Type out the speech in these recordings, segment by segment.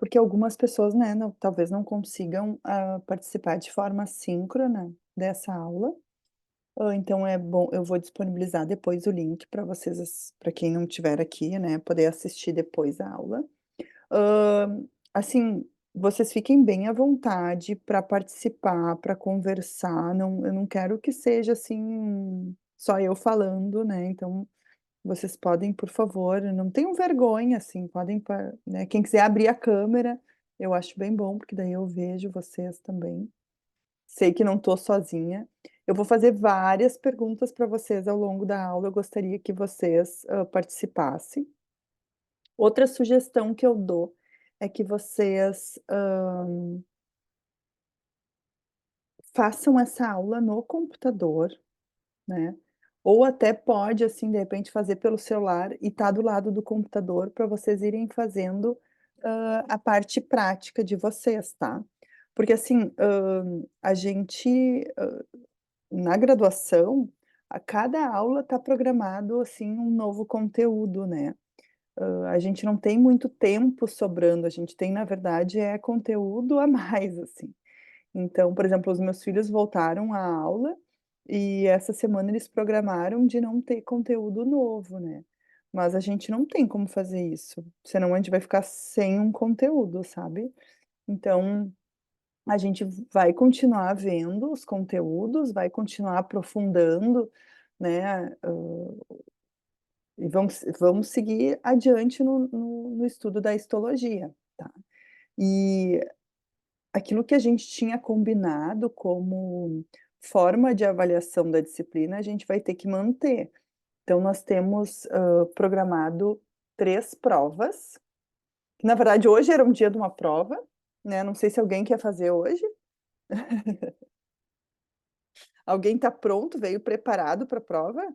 porque algumas pessoas, né, talvez não consigam participar de forma síncrona dessa aula. Então é bom, eu vou disponibilizar depois o link para vocês, para quem não estiver aqui, né, poder assistir depois a aula. Assim, vocês fiquem bem à vontade para participar, para conversar, eu não quero que seja, assim, só eu falando, né, então vocês podem, por favor, não tenham vergonha, assim, podem né, quem quiser abrir a câmera, eu acho bem bom, porque daí eu vejo vocês também. Sei que não estou sozinha. Eu vou fazer várias perguntas para vocês ao longo da aula, eu gostaria que vocês, participassem. Outra sugestão que eu dou é que vocês, façam essa aula no computador, né, ou até pode, assim, de repente, fazer pelo celular e estar do lado do computador para vocês irem fazendo, a parte prática de vocês, tá. Porque, assim, a gente, na graduação, a cada aula está programado, assim, um novo conteúdo, né. A gente não tem muito tempo sobrando, a gente tem, na verdade, conteúdo a mais, assim. Então, por exemplo, os meus filhos voltaram à aula, e essa semana eles programaram de não ter conteúdo novo, né. Mas a gente não tem como fazer isso, senão a gente vai ficar sem um conteúdo, sabe. Então, a gente vai continuar vendo os conteúdos, vai continuar aprofundando, né, e vamos seguir adiante no estudo da histologia, tá. E aquilo que a gente tinha combinado como forma de avaliação da disciplina, a gente vai ter que manter. Então nós temos, programado 3 provas, que na verdade hoje era um dia de uma prova, né, não sei se alguém quer fazer hoje. Alguém está pronto, veio preparado para a prova?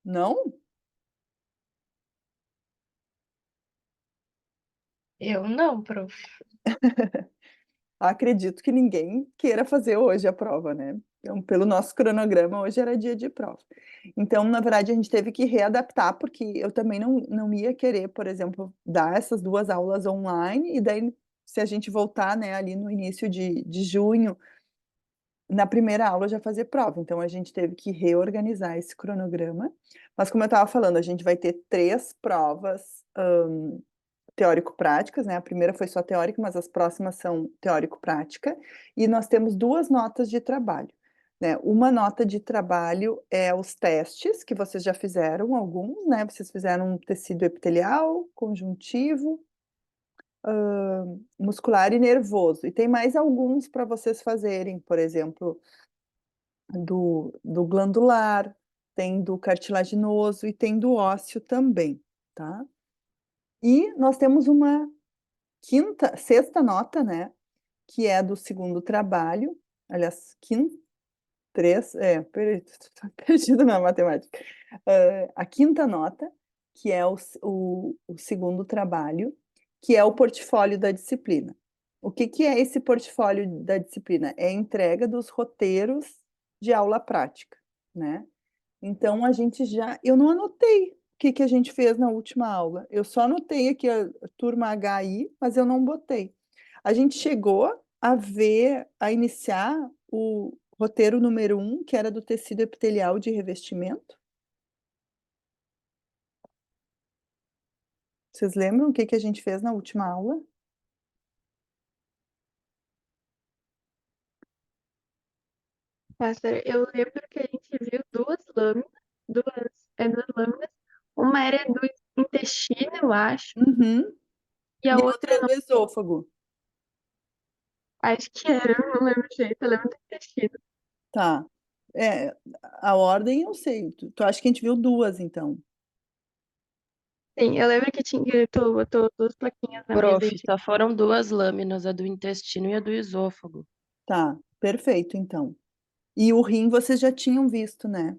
Não? Eu não, prof. Acredito que ninguém queira fazer hoje a prova, né. Então, pelo nosso cronograma, hoje era dia de prova. Então, na verdade, a gente teve que readaptar, porque eu também não ia querer, por exemplo, dar essas 2 aulas online, e daí se a gente voltar, né, ali no início de junho, na primeira aula já fazer prova. Então a gente teve que reorganizar esse cronograma. Mas como eu estava falando, a gente vai ter 3 provas, teórico-práticas, né, a primeira foi só teórica, mas as próximas são teórico-prática, e nós temos 2 notas de trabalho, né. Uma nota de trabalho é os testes, que vocês já fizeram alguns, né, vocês fizeram um tecido epitelial, conjuntivo, muscular e nervoso, e tem mais alguns para vocês fazerem, por exemplo, do glandular, tem do cartilaginoso e tem do ósseo também, tá. E nós temos uma sexta nota, né, que é do segundo trabalho, aliás, 3, espera tô perdida na matemática. A quinta nota, que é o segundo trabalho, que é o portfólio da disciplina. O que que é esse portfólio da disciplina? É a entrega dos roteiros de aula prática, né. Então a gente já eu não anotei o que que a gente fez na última aula, eu só anotei aqui a turma HI, mas eu não botei. A gente chegou a iniciar o roteiro número 1, que era do tecido epitelial de revestimento? Vocês lembram o que que a gente fez na última aula? Pássaro, eu lembro que a gente viu duas lâminas. Uma era do intestino, eu acho, Uhum. e a E a outra outra é não. do esôfago. Acho que era, eu não lembro direito, eu lembro do intestino. Tá. É, a ordem eu sei, tu acha que a gente viu 2 então? Sim, eu lembro que tinha, eu tô duas plaquinhas na mesa. Prof, só foram 2 lâminas, a do intestino e a do esôfago. Tá, perfeito então. E o rim vocês já tinham visto, né?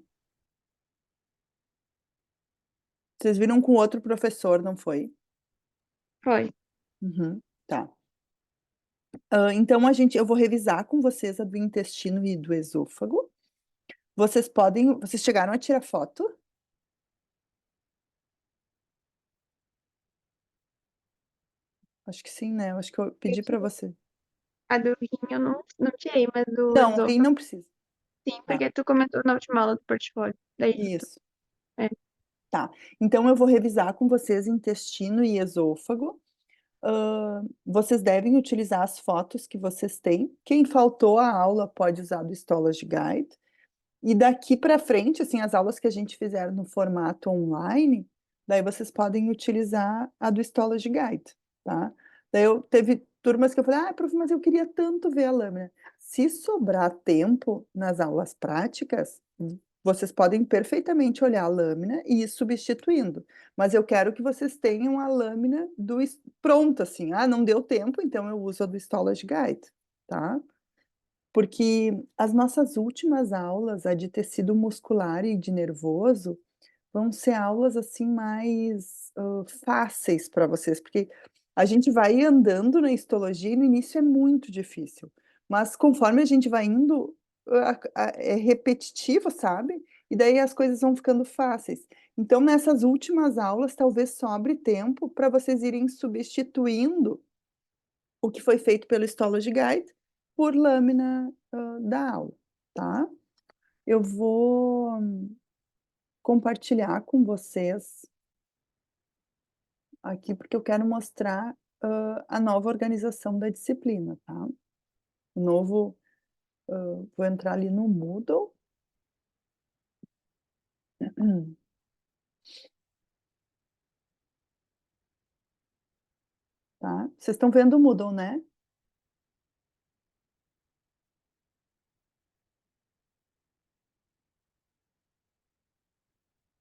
Vocês viram com outro professor, não foi? Foi. Uhum, tá. Então eu vou revisar com vocês a do intestino e do esôfago. Vocês chegaram a tirar foto? Acho que sim, né? Eu acho que eu Eu pedi para tirei. você. A do rim eu não tirei, mas do Não, o rim esôfago não precisa. sim, Tá, porque tu comentou na última aula do portfólio. Daí, isso. é, Tá. Então eu vou revisar com vocês intestino e esôfago. Vocês devem utilizar as fotos que vocês têm. Quem faltou a aula pode usar do Histology Guide. E daqui para frente, assim, as aulas que a gente fizer no formato online, daí vocês podem utilizar a do Histology Guide, tá? Daí eu teve turmas que eu falei, prof, mas eu queria tanto ver a lâmina. Se sobrar tempo nas aulas práticas, vocês podem perfeitamente olhar a lâmina e ir substituindo. Mas eu quero que vocês tenham a lâmina pronta, assim. Não deu tempo, então eu uso a do Histology Guide, tá? Porque as nossas últimas aulas, a de tecido muscular e de nervoso, vão ser aulas assim mais fáceis para vocês, porque a gente vai andando na histologia e no início é muito difícil, mas conforme a gente vai indo, é repetitivo, sabe? E daí as coisas vão ficando fáceis. Então, nessas últimas aulas, talvez sobre tempo para vocês irem substituindo o que foi feito pelo Histology Guide por lâmina da aula, tá? Eu vou compartilhar com vocês aqui, porque eu quero mostrar a nova organização da disciplina, tá? O novo, vou entrar ali no Moodle. Tá? Vocês estão vendo o Moodle, né?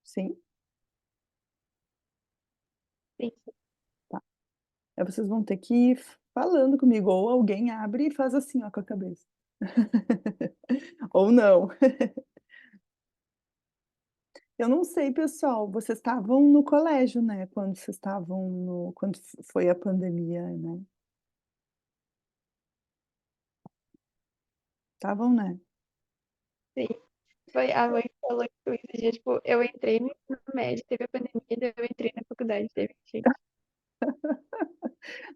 Sim? sim. Tá. Aí vocês vão ter que ir falando comigo, ou alguém abre e faz assim, ó, com a cabeça. Ou não. Eu não sei, pessoal, vocês estavam no colégio, né, quando foi a pandemia, né? Estavam, né? Sim. Foi, a mãe falou que esse dia, tipo, eu entrei no ensino médio, teve a pandemia, daí eu entrei na faculdade, teve gente.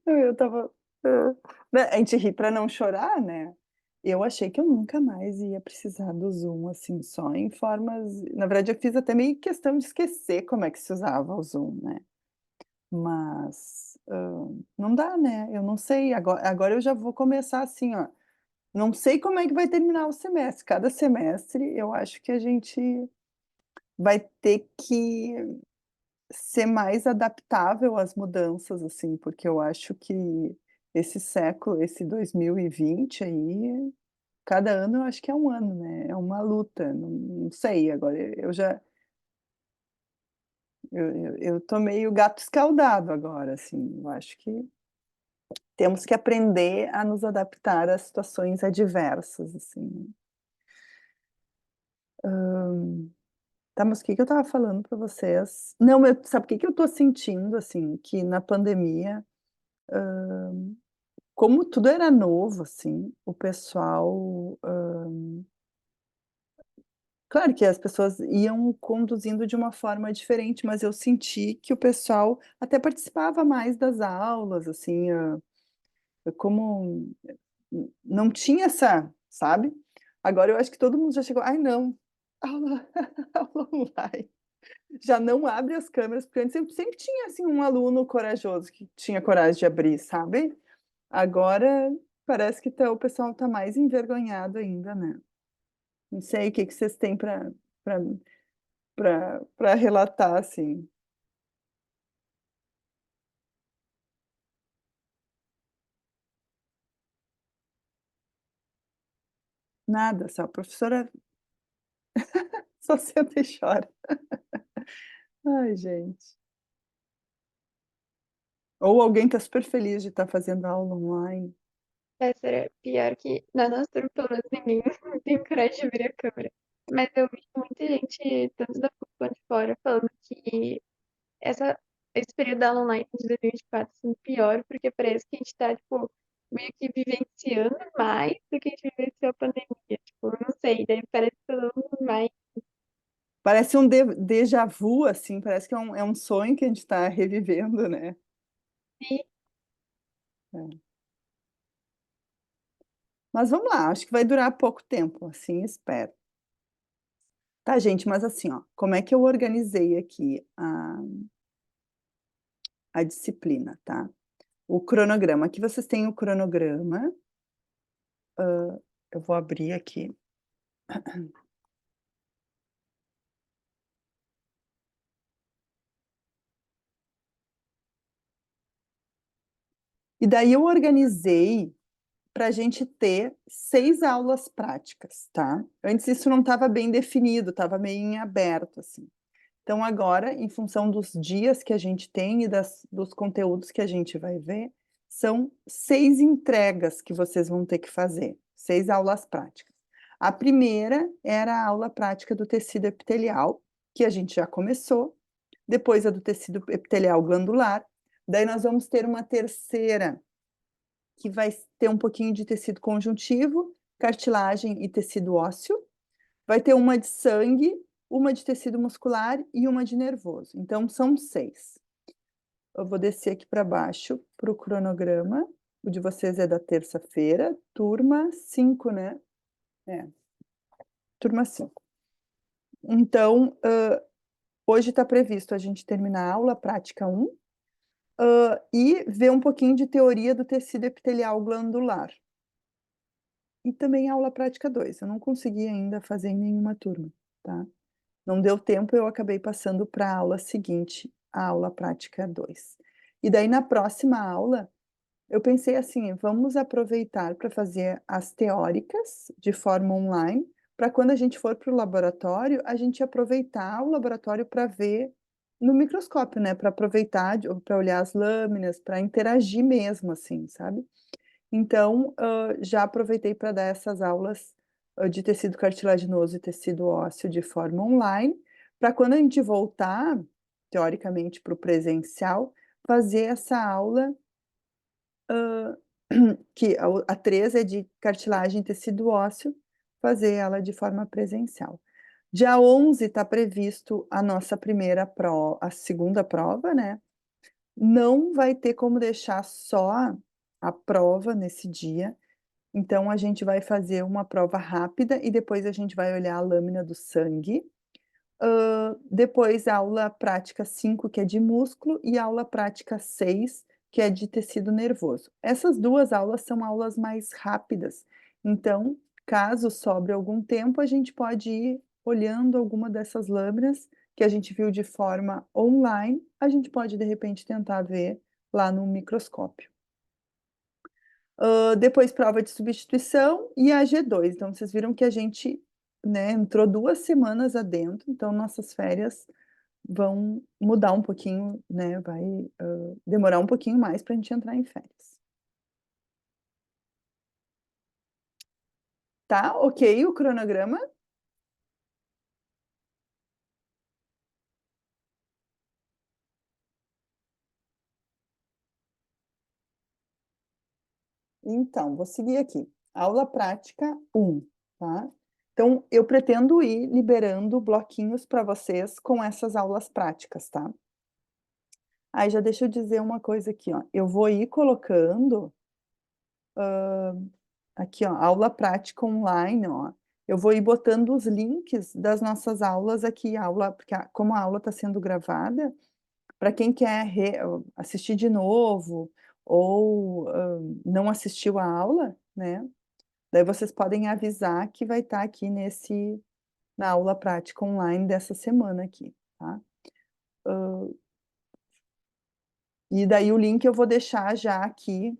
Eu estava, né, a gente ri para não chorar, né? Eu achei que eu nunca mais ia precisar do Zoom, assim, só em formas na verdade, eu fiz até meio questão de esquecer como é que se usava o Zoom, né? Mas, não dá, né? Eu não sei, agora eu já vou começar assim, ó, não sei como é que vai terminar o semestre. Cada semestre eu acho que a gente vai ter que ser mais adaptável às mudanças, assim, porque eu acho que esse século, esse 2020 aí, cada ano eu acho que é um ano, né? É uma luta, não sei, agora eu já eu tô meio gato escaldado agora, assim, eu acho que temos que aprender a nos adaptar a situações adversas, assim. Tá, mas o que que eu estava falando para vocês? Não, sabe o que que eu tô sentindo, assim, que na pandemia, como tudo era novo, assim, o pessoal, claro que as pessoas iam conduzindo de uma forma diferente, mas eu senti que o pessoal até participava mais das aulas, assim, como não tinha essa, sabe? Agora eu acho que todo mundo já chegou, ai não, aula, aula online. Já não abre as câmeras, porque antes sempre tinha, assim, um aluno corajoso que tinha coragem de abrir, sabe. Agora parece que o pessoal está mais envergonhado ainda, né. Não sei o que que vocês têm para relatar, assim. Nada, só a professora só senta e chora. Ai, gente. Ou alguém está super feliz de estar fazendo aula online. Essa era pior que na nossa turma, pelo menos ninguém tem coragem de abrir a câmera. Mas eu vi muita gente, tanto da PUC quanto de fora, falando que essa, esse período da aula online de 2024 sendo pior, porque parece que a gente tá, tipo, meio que vivenciando mais do que a gente vivenciou a pandemia. Tipo, não sei, daí parece que todo mundo mais. Parece um déjà vu, assim, parece que é um sonho que a gente está revivendo, né. Mas vamos lá, acho que vai durar pouco tempo, assim espero. Tá, gente, mas assim, ó, como é que eu organizei aqui a disciplina, tá? O cronograma, aqui vocês têm o cronograma, eu vou abrir aqui. E daí eu organizei para a gente ter 6 aulas práticas, tá? Antes isso não estava bem definido, estava meio em aberto, assim. Então agora, em função dos dias que a gente tem e dos conteúdos que a gente vai ver, são 6 entregas que vocês vão ter que fazer, 6 aulas práticas. A primeira era a aula prática do tecido epitelial, que a gente já começou, depois a do tecido epitelial glandular, daí nós vamos ter uma terceira, que vai ter um pouquinho de tecido conjuntivo, cartilagem e tecido ósseo, vai ter uma de sangue, uma de tecido muscular e uma de nervoso. Então, são 6. Eu vou descer aqui para baixo para o cronograma. O de vocês é da terça-feira, turma 5, né? Turma 5. Então, hoje está previsto a gente terminar a aula prática 1 e ver um pouquinho de teoria do tecido epitelial glandular. E também a aula prática 2. Eu não consegui ainda fazer em nenhuma turma, tá? Não deu tempo, eu acabei passando para a aula seguinte, a aula prática 2. E daí, na próxima aula, eu pensei assim, vamos aproveitar para fazer as teóricas de forma online, para quando a gente for para o laboratório, a gente aproveitar o laboratório para ver no microscópio, né? Para aproveitar, para olhar as lâminas, para interagir mesmo, assim, sabe? Então, já aproveitei para dar essas aulas de tecido cartilaginoso e tecido ósseo de forma online, para quando a gente voltar, teoricamente, para o presencial, fazer essa aula, que a 3 é de cartilagem e tecido ósseo, fazer ela de forma presencial. Dia 11 está previsto a nossa primeira prova, a segunda prova, né? Não vai ter como deixar só a prova nesse dia, então a gente vai fazer uma prova rápida e depois a gente vai olhar a lâmina do sangue. Depois a aula prática 5, que é de músculo, e a aula prática 6, que é de tecido nervoso. Essas 2 aulas são aulas mais rápidas, então, caso sobre algum tempo, a gente pode ir olhando alguma dessas lâminas que a gente viu de forma online, a gente pode, de repente, tentar ver lá no microscópio. Depois prova de substituição e a G2. Então, vocês viram que a gente, né, entrou 2 semanas adentro, então nossas férias vão mudar um pouquinho, né, vai demorar um pouquinho mais para a gente entrar em férias. Tá, ok o cronograma? Então, vou seguir aqui. Aula prática 1, tá? Então, eu pretendo ir liberando bloquinhos para vocês com essas aulas práticas, tá? Aí já deixa eu dizer uma coisa aqui, ó. Eu vou ir colocando aqui, ó, aula prática online, ó. Eu vou ir botando os links das nossas aulas aqui, porque como a aula está sendo gravada, para quem quer assistir de novo ou não assistiu a aula, né? Daí vocês podem avisar que vai estar aqui na aula prática online dessa semana aqui, tá? E daí o link eu vou deixar já aqui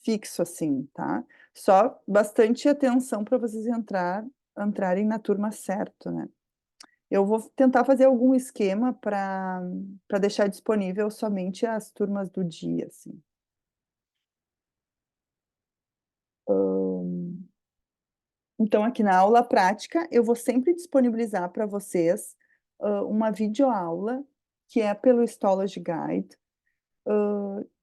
fixo, assim, tá? Só bastante atenção para vocês entrarem na turma certo, né? Eu vou tentar fazer algum esquema para deixar disponível somente as turmas do dia, assim. Então, aqui na aula prática, eu vou sempre disponibilizar para vocês uma videoaula, que é pelo Histology Guide,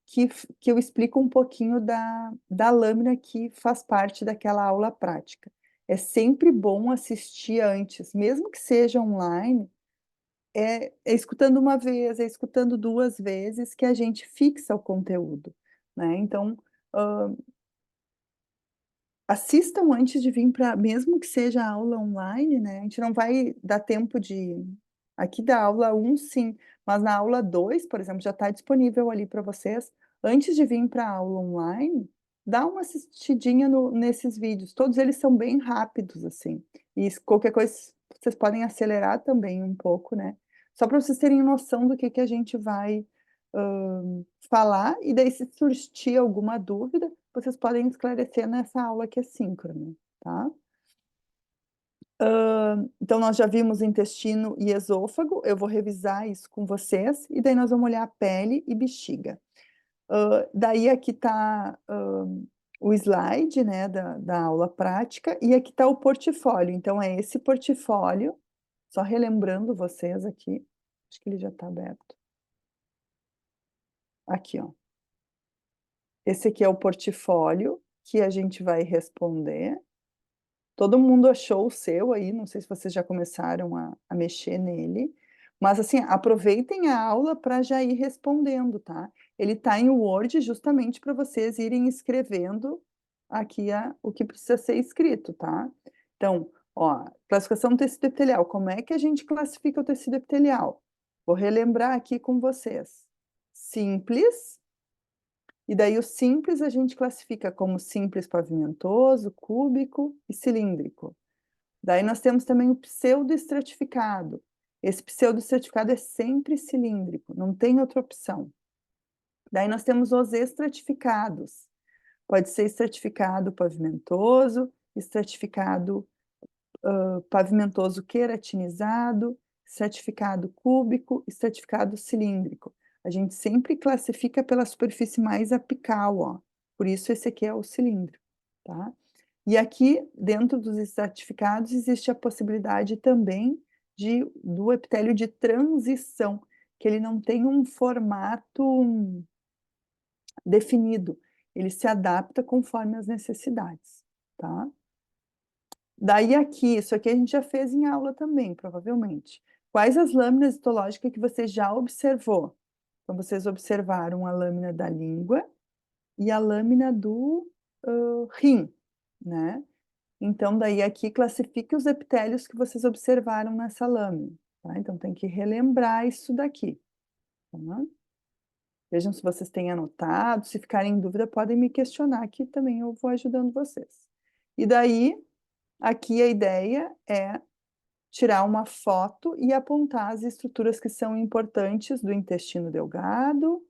que eu explico um pouquinho da lâmina que faz parte daquela aula prática. É sempre bom assistir antes, mesmo que seja online, é escutando uma vez, é escutando 2 vezes que a gente fixa o conteúdo, né? Então, assistam antes de vir para, mesmo que seja aula online, né? A gente não vai dar tempo de. Aqui da aula 1, sim, mas na aula 2, por exemplo, já está disponível ali para vocês. Antes de vir para a aula online, dá uma assistidinha nesses vídeos. Todos eles são bem rápidos, assim. E qualquer coisa, vocês podem acelerar também um pouco, né? Só para vocês terem noção do que a gente vai falar, e daí se surgir alguma dúvida, vocês podem esclarecer nessa aula que é síncrona, tá? Então, nós já vimos intestino e esôfago, eu vou revisar isso com vocês, e daí nós vamos olhar pele e bexiga. Daí aqui está o slide, né, da aula prática, e aqui está o portfólio. Então, é esse portfólio, só relembrando vocês aqui, acho que ele já está aberto. Aqui, ó. Esse aqui é o portfólio que a gente vai responder. Todo mundo achou o seu aí, não sei se vocês já começaram a mexer nele, mas assim, aproveitem a aula para já ir respondendo, tá? Ele está em Word justamente para vocês irem escrevendo aqui o que precisa ser escrito, tá? Então, ó, classificação do tecido epitelial. Como é que a gente classifica o tecido epitelial? Vou relembrar aqui com vocês. Simples. E daí o simples a gente classifica como simples pavimentoso, cúbico e cilíndrico. Daí nós temos também o pseudoestratificado. Esse pseudoestratificado é sempre cilíndrico, não tem outra opção. Daí nós temos os estratificados. Pode ser estratificado pavimentoso, estratificado pavimentoso queratinizado, estratificado cúbico, estratificado cilíndrico. A gente sempre classifica pela superfície mais apical, ó. Por isso esse aqui é o cilindro, tá? E aqui, dentro dos estratificados, existe a possibilidade também do epitélio de transição, que ele não tem um formato definido, ele se adapta conforme as necessidades, tá? Daí aqui, isso aqui a gente já fez em aula também, provavelmente. Quais as lâminas histológicas que você já observou? Então, vocês observaram a lâmina da língua e a lâmina do rim, né? Então, daí aqui classifique os epitélios que vocês observaram nessa lâmina, tá? Então, tem que relembrar isso daqui, tá? Vejam se vocês têm anotado, se ficarem em dúvida, podem me questionar, que também eu vou ajudando vocês. E daí, aqui a ideia é tirar uma foto e apontar as estruturas que são importantes do intestino delgado,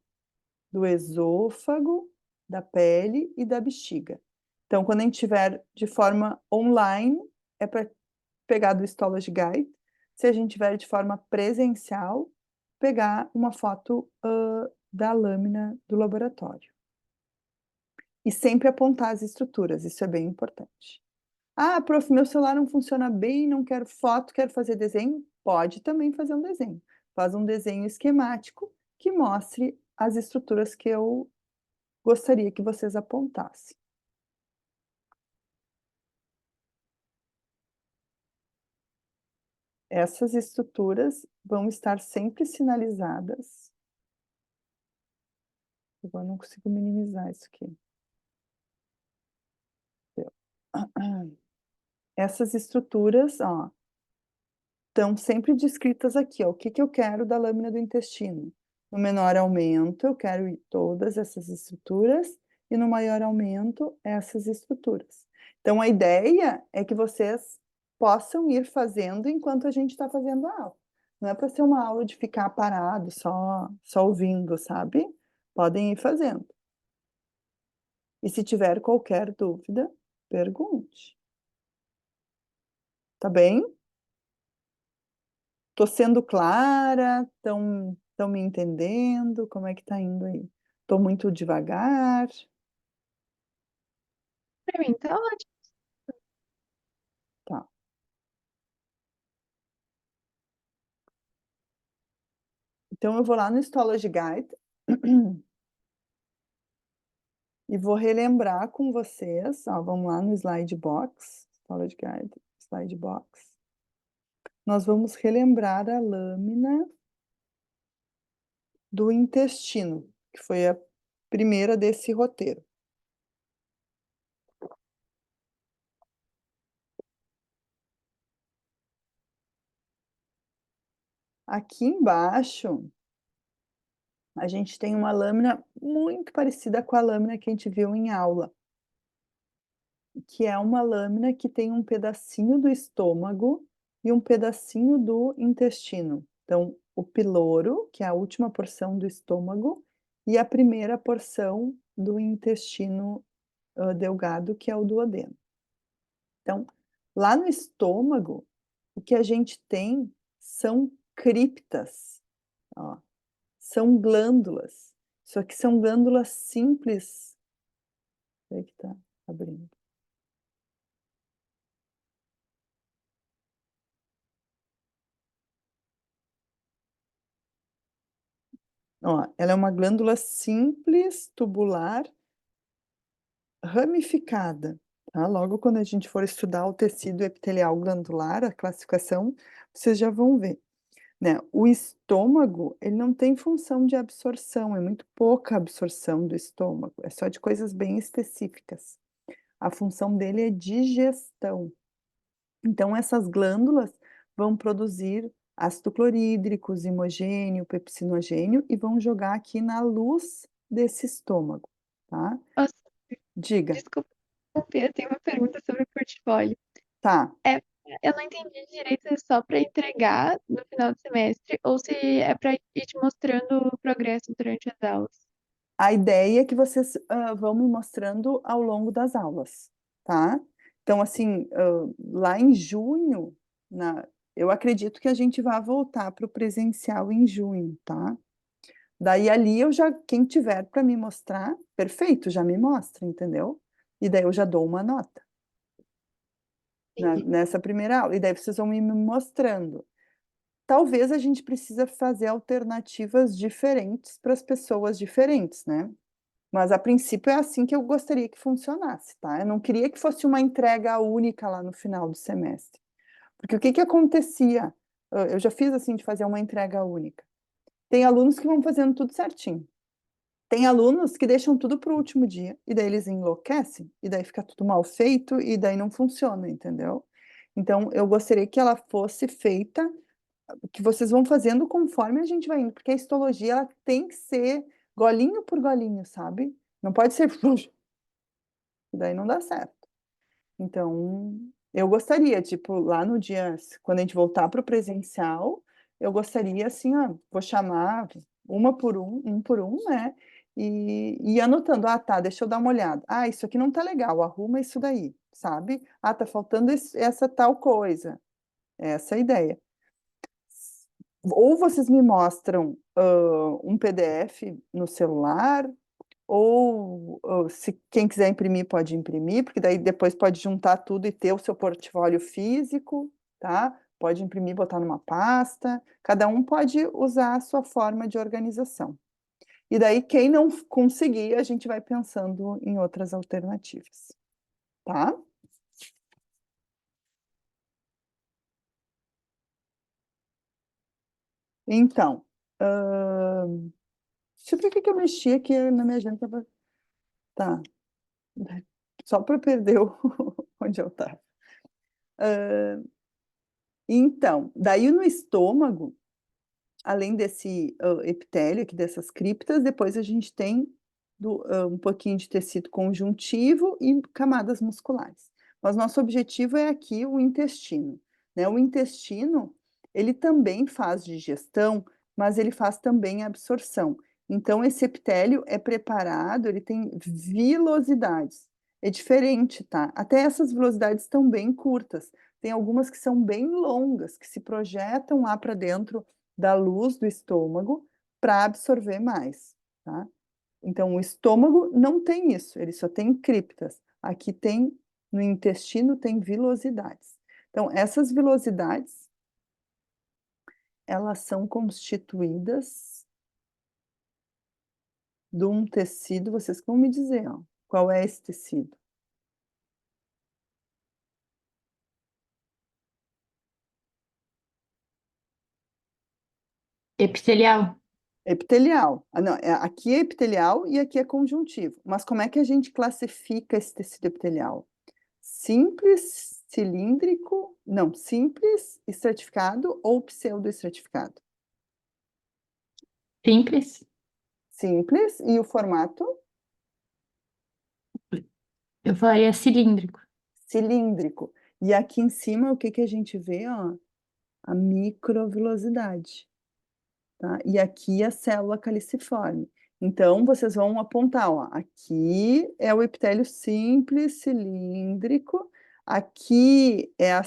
do esôfago, da pele e da bexiga. Então, quando a gente tiver de forma online, é para pegar do Histology Guide. Se a gente tiver de forma presencial, pegar uma foto da lâmina do laboratório. E sempre apontar as estruturas, isso é bem importante. Ah, prof, meu celular não funciona bem, não quero foto, quero fazer desenho. Pode também fazer um desenho. Faz um desenho esquemático que mostre as estruturas que eu gostaria que vocês apontassem. Essas estruturas vão estar sempre sinalizadas. Agora não consigo minimizar isso aqui. Essas estruturas, ó, estão sempre descritas aqui, ó, o que eu quero da lâmina do intestino. No menor aumento, eu quero todas essas estruturas, e no maior aumento, essas estruturas. Então, a ideia é que vocês possam ir fazendo enquanto a gente está fazendo a aula. Não é para ser uma aula de ficar parado, só ouvindo, sabe? Podem ir fazendo. E se tiver qualquer dúvida, pergunte. Tá bem? Tô sendo clara? Estão me entendendo? Como é que tá indo aí? Tô muito devagar? Pra mim tá ótimo. Tá. Então, eu vou lá no Histology Guide e vou relembrar com vocês. Ó, vamos lá no Slide Box. Histology Guide, Slide Box. Nós vamos relembrar a lâmina do intestino, que foi a primeira desse roteiro. Aqui embaixo, a gente tem uma lâmina muito parecida com a lâmina que a gente viu em aula, que é uma lâmina que tem um pedacinho do estômago e um pedacinho do intestino. Então, o piloro, que é a última porção do estômago, e a primeira porção do intestino delgado, que é o duodeno. Então, lá no estômago, o que a gente tem são criptas, ó, são glândulas. Isso aqui são glândulas simples. Aí que tá abrindo. Ó, ela é uma glândula simples, tubular, ramificada, tá? Logo quando a gente for estudar o tecido epitelial glandular, a classificação, vocês já vão ver, né? O estômago, ele não tem função de absorção, é muito pouca absorção do estômago, é só de coisas bem específicas. A função dele é digestão. Então essas glândulas vão produzir ácido clorídrico, zimogênio, pepsinogênio e vão jogar aqui na luz desse estômago, tá? Nossa, Diga. desculpa interromper, eu tenho uma pergunta sobre o portfólio. Tá. Eu não entendi direito se é só para entregar no final do semestre ou se é para ir te mostrando o progresso durante as aulas. A ideia é que vocês vão me mostrando ao longo das aulas, tá? Então, assim, lá em junho, eu acredito que a gente vai voltar para o presencial em junho, tá? Daí ali quem tiver para me mostrar, perfeito, já me mostra, entendeu? E daí eu já dou uma nota Entendi. nessa primeira aula. E daí vocês vão me mostrando. Talvez a gente precisa fazer alternativas diferentes para as pessoas diferentes, né? Mas a princípio é assim que eu gostaria que funcionasse, tá? Eu não queria que fosse uma entrega única lá no final do semestre. Porque o que que acontecia? Eu já fiz assim de fazer uma entrega única. Tem alunos que vão fazendo tudo certinho. Tem alunos que deixam tudo para o último dia, e daí eles enlouquecem, e daí fica tudo mal feito, e daí não funciona, entendeu? Então, eu gostaria que ela fosse feita, que vocês vão fazendo conforme a gente vai indo, porque a histologia, ela tem que ser golinho por golinho, sabe? Não pode ser, daí não dá certo. Então, eu gostaria, tipo, lá no dia, quando a gente voltar para o presencial, eu gostaria, assim, ó, vou chamar um por um, né? E ir anotando, ah, tá, deixa eu dar uma olhada. Ah, isso aqui não tá legal, arruma isso daí, sabe? Ah, tá faltando essa tal coisa. Essa é a ideia. Ou vocês me mostram um PDF no celular, ou se quem quiser imprimir, pode imprimir, porque daí depois pode juntar tudo e ter o seu portfólio físico, tá? Pode imprimir, botar numa pasta, cada um pode usar a sua forma de organização. E daí, quem não conseguir, a gente vai pensando em outras alternativas, tá? Então, deixa eu ver o que que eu mexi aqui na minha agenda. Tá, só para perder onde eu estava. Então, daí no estômago, além desse epitélio aqui, dessas criptas, depois a gente tem um pouquinho de tecido conjuntivo e camadas musculares. Mas nosso objetivo é aqui o intestino, né? O intestino, ele também faz digestão, mas ele faz também absorção. Então, esse epitélio é preparado, ele tem vilosidades. É diferente, tá? Até essas velocidades estão bem curtas. Tem algumas que são bem longas, que se projetam lá para dentro da luz do estômago para absorver mais, tá? Então, o estômago não tem isso, ele só tem criptas. Aqui tem, no intestino, tem vilosidades. Então, essas vilosidades, elas são constituídas de um tecido, vocês vão me dizer, ó, qual é esse tecido? Epitelial. Epitelial. Ah, não, aqui é epitelial e aqui é conjuntivo. Mas como é que a gente classifica esse tecido epitelial? Simples, cilíndrico, não, simples, estratificado ou pseudoestratificado? Simples. Simples. E o formato? Eu faria cilíndrico. Cilíndrico. E aqui em cima, o que que a gente vê, ó? A microvilosidade, tá? E aqui a célula caliciforme. Então, vocês vão apontar, ó, aqui é o epitélio simples, cilíndrico, aqui é a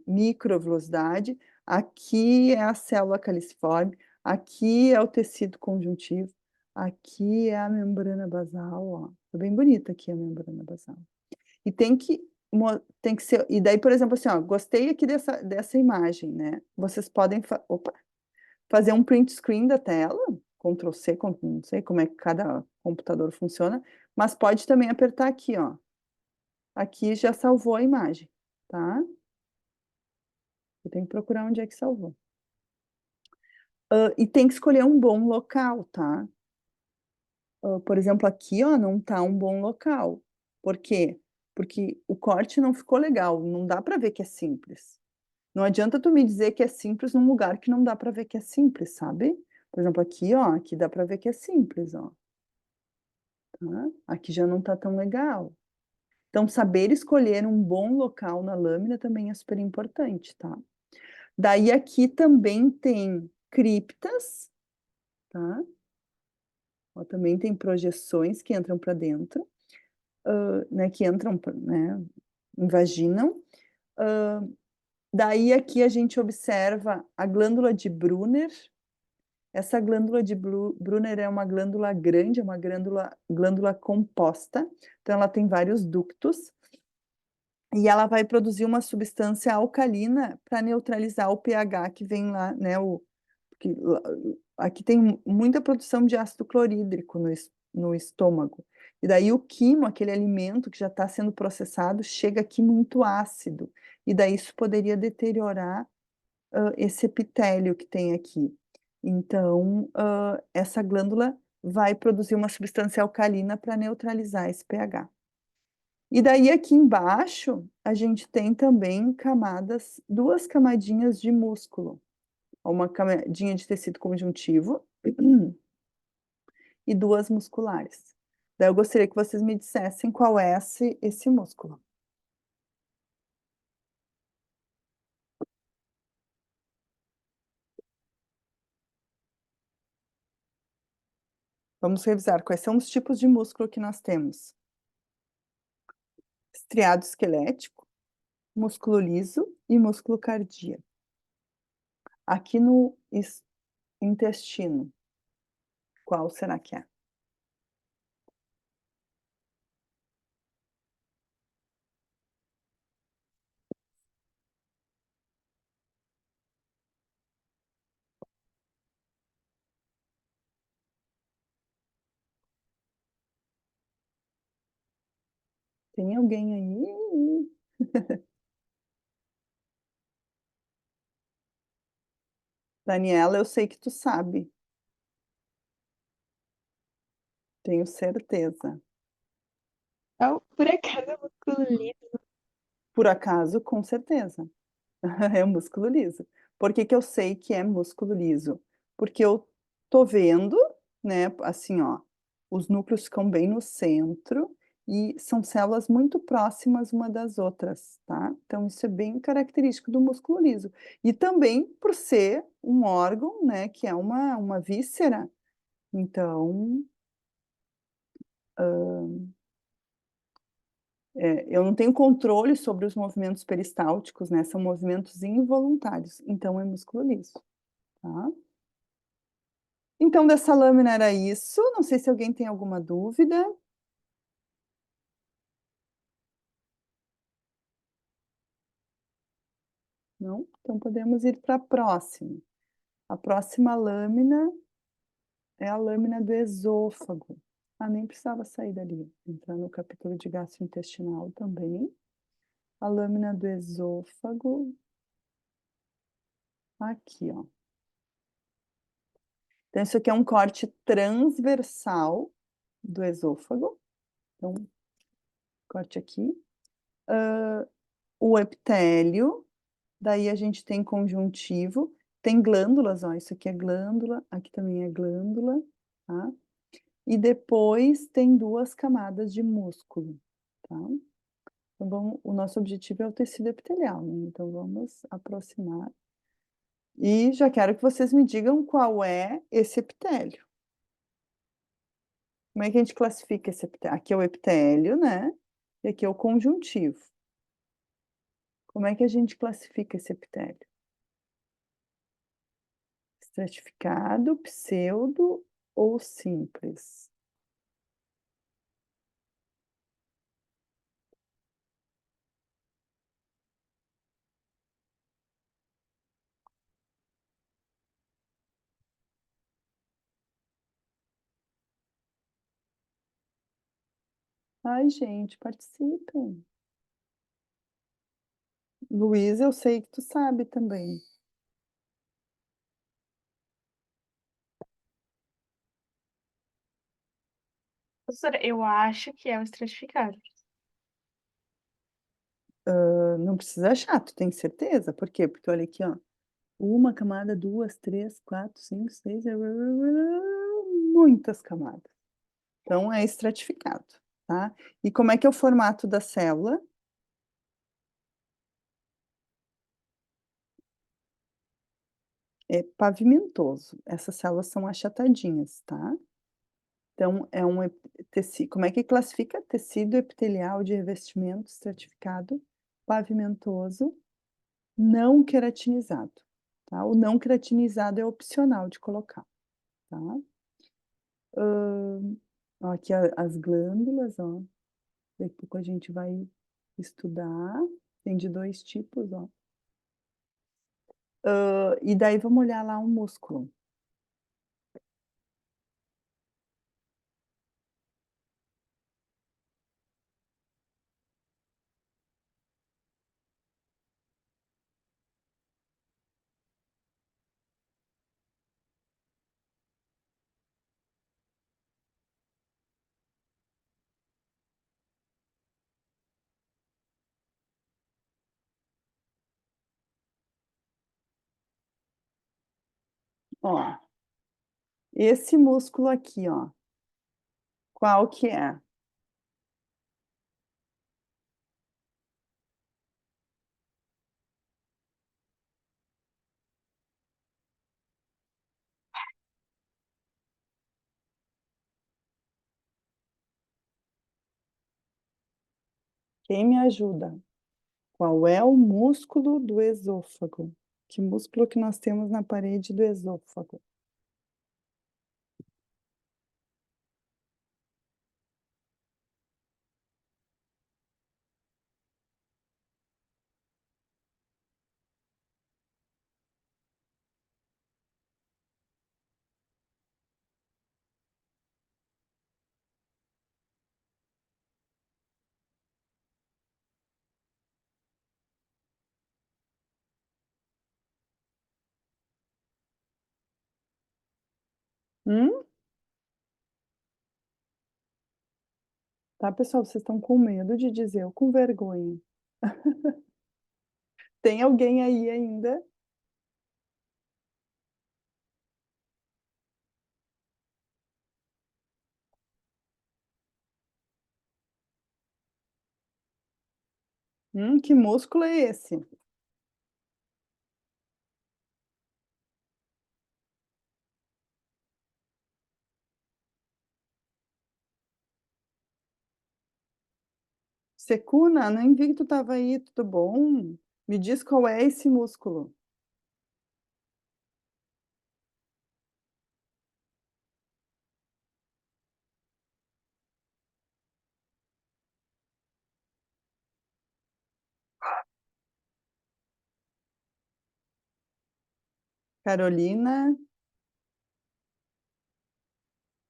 microvilosidade, aqui é a célula caliciforme, aqui é o tecido conjuntivo, aqui é a membrana basal, ó. Tá bem bonita aqui a membrana basal. E tem que ser. E daí, por exemplo, assim, ó, gostei aqui dessa imagem, né? Vocês podem fazer um print screen da tela, Ctrl C, não sei como é que cada computador funciona, mas pode também apertar aqui, ó. Aqui já salvou a imagem, tá? Eu tenho que procurar onde é que salvou. E tem que escolher um bom local, tá? Por exemplo, aqui, ó, não tá um bom local. Por quê? Porque o corte não ficou legal, não dá para ver que é simples. Não adianta tu me dizer que é simples num lugar que não dá para ver que é simples, sabe? Por exemplo, aqui, ó, aqui dá para ver que é simples, ó. Tá? Aqui já não tá tão legal. Então, saber escolher um bom local na lâmina também é super importante, tá? Daí aqui também tem criptas, tá? Ó, também tem projeções que entram para dentro, né? Que entram, né? Invaginam. Daí aqui a gente observa a glândula de Brunner. Essa glândula de Brunner é uma glândula grande, é uma glândula composta, então ela tem vários ductos, e ela vai produzir uma substância alcalina para neutralizar o pH que vem lá, né? Aqui tem muita produção de ácido clorídrico no estômago. E daí o quimo, aquele alimento que já está sendo processado, chega aqui muito ácido. E daí isso poderia deteriorar esse epitélio que tem aqui. Então, essa glândula vai produzir uma substância alcalina para neutralizar esse pH. E daí aqui embaixo, a gente tem também camadas, duas camadinhas de músculo. Uma camadinha de tecido conjuntivo e duas musculares. Daí eu gostaria que vocês me dissessem qual é esse músculo. Vamos revisar quais são os tipos de músculo que nós temos. Estriado esquelético, músculo liso e músculo cardíaco. Aqui no intestino, qual será que é? Tem alguém aí? Daniela, eu sei que tu sabe. Tenho certeza. Então, por acaso, o músculo liso. Por acaso, com certeza. É um músculo liso. Por que que eu sei que é músculo liso? Porque eu tô vendo, né, assim, ó, os núcleos ficam bem no centro e são células muito próximas uma das outras, tá? Então, isso é bem característico do músculo liso. E também por ser um órgão, né, que é uma víscera. Então, eu não tenho controle sobre os movimentos peristálticos, né? São movimentos involuntários. Então, é músculo liso, tá? Então, dessa lâmina era isso. Não sei se alguém tem alguma dúvida. Não? Então, podemos ir para a próxima. A próxima lâmina é a lâmina do esôfago. Ah, nem precisava sair dali. Entrar no capítulo de gastrointestinal também. A lâmina do esôfago. Aqui, ó. Então, isso aqui é um corte transversal do esôfago. Então, corte aqui. O epitélio, daí a gente tem conjuntivo. tem glândulas, ó, isso aqui é glândula, aqui também é glândula, tá? E depois tem 2 camadas de músculo, tá? Então o nosso objetivo é o tecido epitelial, né, então vamos aproximar. E já quero que vocês me digam qual é esse epitélio. Como é que a gente classifica esse epitélio? Aqui é o epitélio, né, e aqui é o conjuntivo. Como é que a gente classifica esse epitélio? Estratificado, pseudo ou simples? Ai, gente, participem. Luísa, eu sei que tu sabe também. Professora, eu acho que é o estratificado. Não precisa achar, tu tem certeza? Por quê? Porque olha aqui, ó. 1 camada, 2, 3, 4, 5, 6, muitas camadas. Então é estratificado, tá? E como é que é o formato da célula? É pavimentoso. Essas células são achatadinhas, tá? Então é um tecido. Como é que classifica? Tecido epitelial de revestimento estratificado, pavimentoso, não queratinizado, tá? O não queratinizado é opcional de colocar, tá? Ó, aqui as glândulas, ó. Daqui a pouco a gente vai estudar. Tem de 2 tipos, ó. E daí vamos olhar lá o músculo. Ó, esse músculo aqui, ó. Qual que é? Quem me ajuda? Qual é o músculo do esôfago? Que músculo que nós temos na parede do esôfago? Hum? Tá, pessoal, vocês estão com medo de dizer ou com vergonha? Tem alguém aí ainda? Que músculo é esse? Secuna, nem vi que tu estava aí, tudo bom? Me diz qual é esse músculo. Carolina.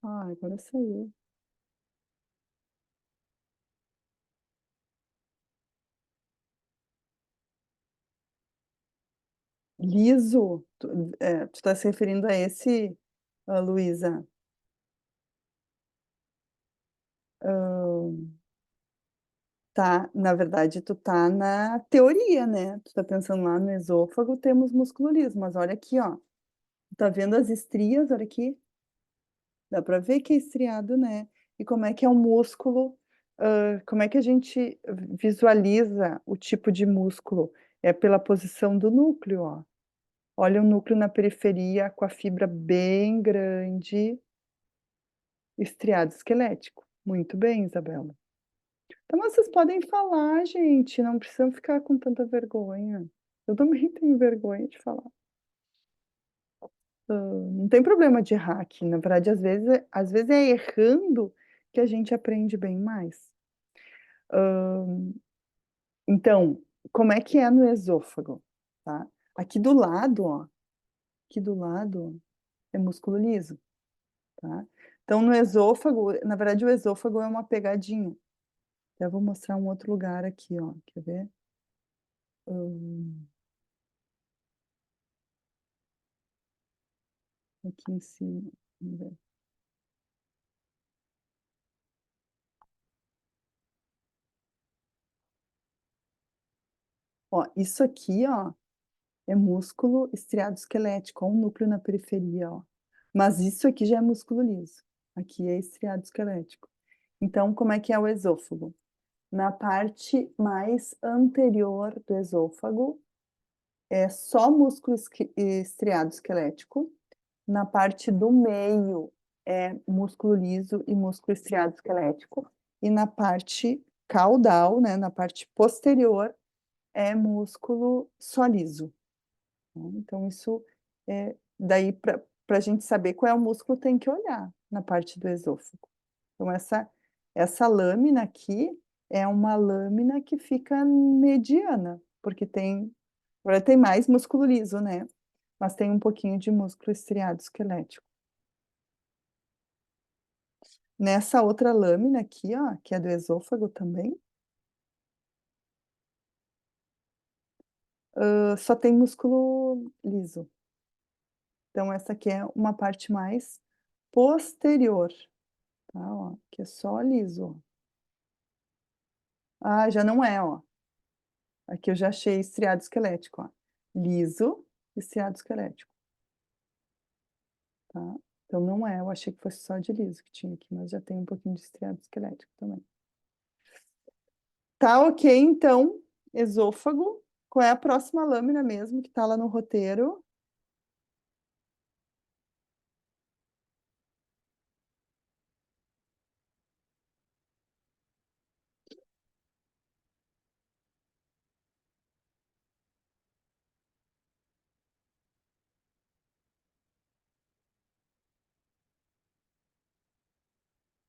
Ah, agora saiu. Liso? Tu tá se referindo a esse, Luísa? Tá, na verdade, tu tá na teoria, né? Tu tá pensando lá no esôfago, temos músculo liso, mas olha aqui, ó. Tá vendo as estrias? Olha aqui. Dá pra ver que é estriado, né? E como é que é o músculo? Como é que a gente visualiza o tipo de músculo? É pela posição do núcleo, ó. Olha o núcleo na periferia com a fibra bem grande, estriado esquelético. Muito bem, Isabela. Então, vocês podem falar, gente, não precisam ficar com tanta vergonha. Eu também tenho vergonha de falar. Não tem problema de errar aqui, na verdade, às vezes é errando que a gente aprende bem mais. Então, como é que é no esôfago, tá? Aqui do lado, ó, aqui do lado é músculo liso, tá? Então, no esôfago, na verdade, o esôfago é uma pegadinha. Eu vou mostrar um outro lugar aqui, ó, quer ver? Aqui em cima, vamos ver. Ó, isso aqui, ó, é músculo estriado esquelético, ó, um núcleo na periferia, ó. Mas isso aqui já é músculo liso. Aqui é estriado esquelético. Então, como é que é o esôfago? Na parte mais anterior do esôfago, é só músculo estriado esquelético. Na parte do meio, é músculo liso e músculo estriado esquelético. E na parte caudal, né, na parte posterior, é músculo só liso. Então, isso é daí para a gente saber qual é o músculo, tem que olhar na parte do esôfago. Então, essa lâmina aqui é uma lâmina que fica mediana, porque agora tem mais músculo liso, né? Mas tem um pouquinho de músculo estriado esquelético. Nessa outra lâmina aqui, ó, que é do esôfago também, só tem músculo liso. Então, essa aqui é uma parte mais posterior, tá? Ó, que é só liso, ó. Ah, já não é, ó. Aqui eu já achei estriado esquelético, ó. Liso, estriado esquelético, tá? Então não é, eu achei que fosse só de liso que tinha aqui, mas já tem um pouquinho de estriado esquelético também. Tá ok, então, esôfago. Qual é a próxima lâmina mesmo que tá lá no roteiro?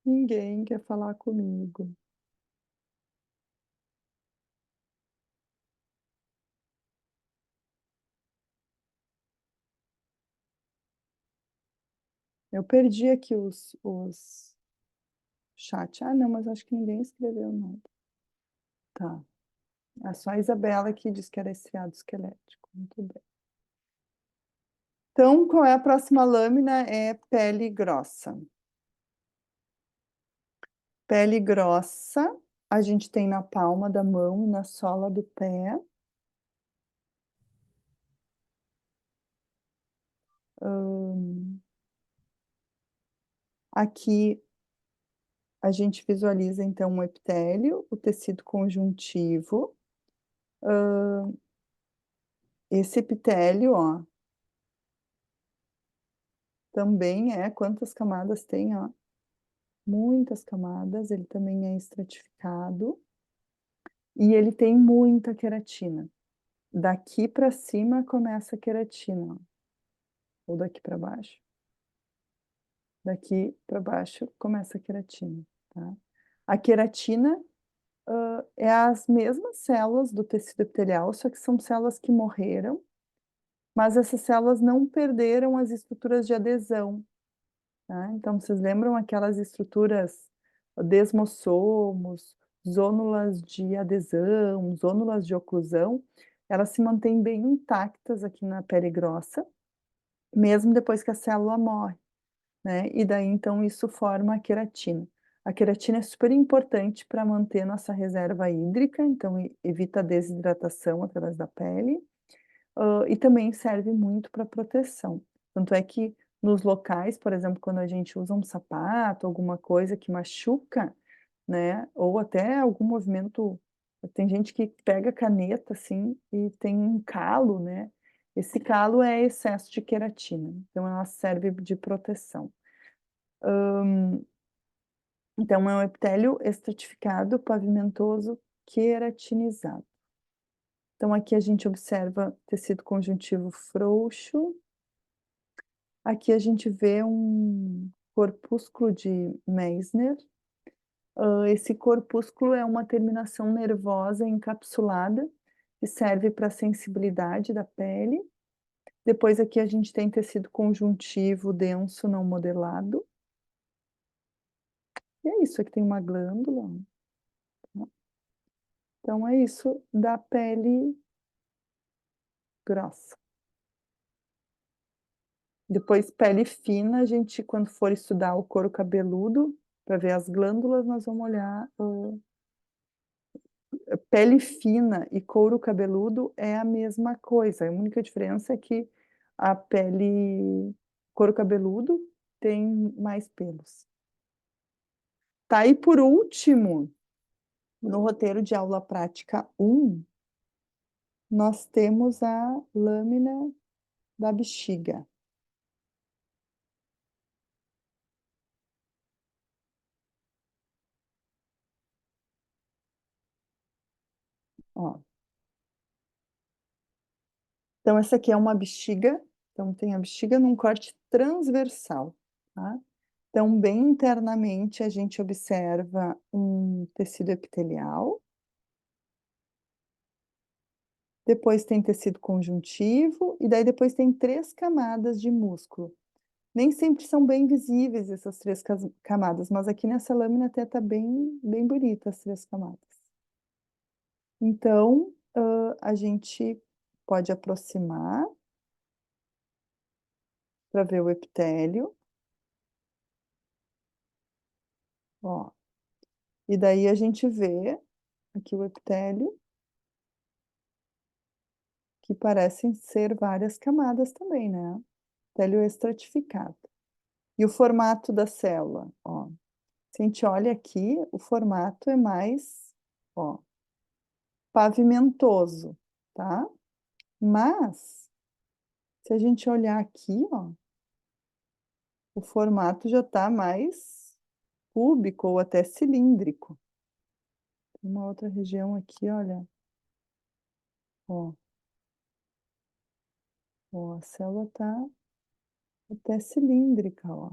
Ninguém quer falar comigo. Eu perdi aqui os chat. Ah, não, mas acho que ninguém escreveu nada. Tá. É só a Isabela que disse que era estriado esquelético. Muito bem. Então, qual é a próxima lâmina? É pele grossa. Pele grossa, a gente tem na palma da mão e na sola do pé. Aqui a gente visualiza então o epitélio, o tecido conjuntivo. Esse epitélio, ó, também quantas camadas tem, ó? Muitas camadas, ele também é estratificado. E ele tem muita queratina. Daqui para cima começa a queratina, ó. Ou daqui para baixo. Daqui para baixo começa a queratina, tá? A queratina é as mesmas células do tecido epitelial, só que são células que morreram, mas essas células não perderam as estruturas de adesão, tá? Então, vocês lembram aquelas estruturas desmossomos, zônulas de adesão, zônulas de oclusão? Elas se mantêm bem intactas aqui na pele grossa, mesmo depois que a célula morre, né? E daí, então, isso forma a queratina. A queratina é super importante para manter nossa reserva hídrica, então evita a desidratação através da pele, e também serve muito para proteção. Tanto é que nos locais, por exemplo, quando a gente usa um sapato, alguma coisa que machuca, né, ou até algum movimento, tem gente que pega a caneta, assim, e tem um calo, né, esse calo é excesso de queratina, então ela serve de proteção. Então é um epitélio estratificado, pavimentoso, queratinizado. Então aqui a gente observa tecido conjuntivo frouxo. Aqui a gente vê um corpúsculo de Meissner. Esse corpúsculo é uma terminação nervosa encapsulada, que serve para a sensibilidade da pele. Depois aqui a gente tem tecido conjuntivo denso não modelado. E é isso, aqui tem uma glândula. Então é isso da pele grossa. Depois, pele fina, a gente, quando for estudar o couro cabeludo, para ver as glândulas, nós vamos olhar. Pele fina e couro cabeludo é a mesma coisa. A única diferença é que a pele couro cabeludo tem mais pelos. Tá, e por último, no roteiro de aula prática 1, nós temos a lâmina da bexiga. Ó. Então, essa aqui é uma bexiga. Então, tem a bexiga num corte transversal, tá? Então, bem internamente, a gente observa um tecido epitelial. Depois tem tecido conjuntivo, e daí depois tem 3 camadas de músculo. Nem sempre são bem visíveis essas 3 camadas, mas aqui nessa lâmina até tá bem bonita as 3 camadas. Então, a gente pode aproximar para ver o epitélio. Ó. E daí a gente vê aqui o epitélio, que parecem ser várias camadas também, né? Epitélio estratificado. E o formato da célula, ó. Se a gente olha aqui, o formato é mais, ó, pavimentoso, tá? Mas, se a gente olhar aqui, ó, o formato já tá mais cúbico ou até cilíndrico. Tem uma outra região aqui, olha. Ó. Ó, a célula tá até cilíndrica, ó.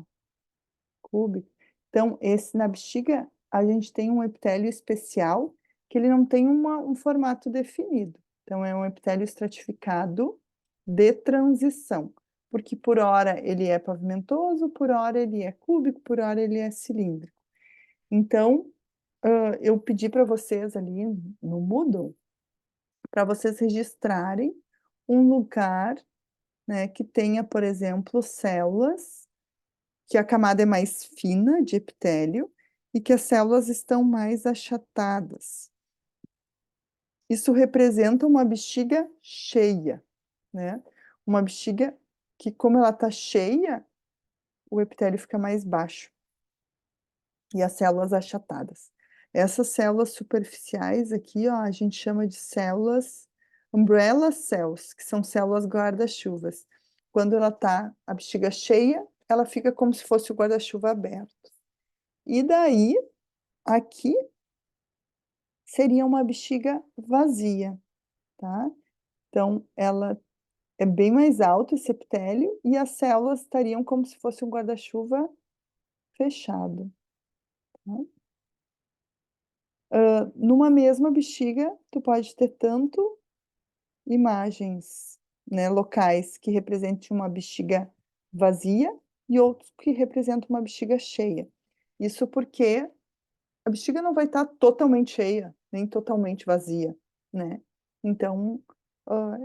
Cúbico. Então, esse na bexiga, a gente tem um epitélio especial, que ele não tem um formato definido. Então, é um epitélio estratificado de transição, porque por hora ele é pavimentoso, por hora ele é cúbico, por hora ele é cilíndrico. Então, eu pedi para vocês ali no Moodle, para vocês registrarem um lugar, né, que tenha, por exemplo, células que a camada é mais fina de epitélio e que as células estão mais achatadas. Isso representa uma bexiga cheia, né? Uma bexiga que, como ela está cheia, o epitélio fica mais baixo e as células achatadas. Essas células superficiais aqui, ó, a gente chama de células umbrella cells, que são células guarda-chuvas. Quando ela tá a bexiga cheia, ela fica como se fosse o guarda-chuva aberto. E daí, aqui, seria uma bexiga vazia, tá? Então, ela é bem mais alto esse epitélio e as células estariam como se fosse um guarda-chuva fechado. Tá? Numa mesma bexiga, tu pode ter tanto imagens, né, locais que representem uma bexiga vazia e outros que representam uma bexiga cheia. Isso porque a bexiga não vai estar totalmente cheia, nem totalmente vazia, né? Então,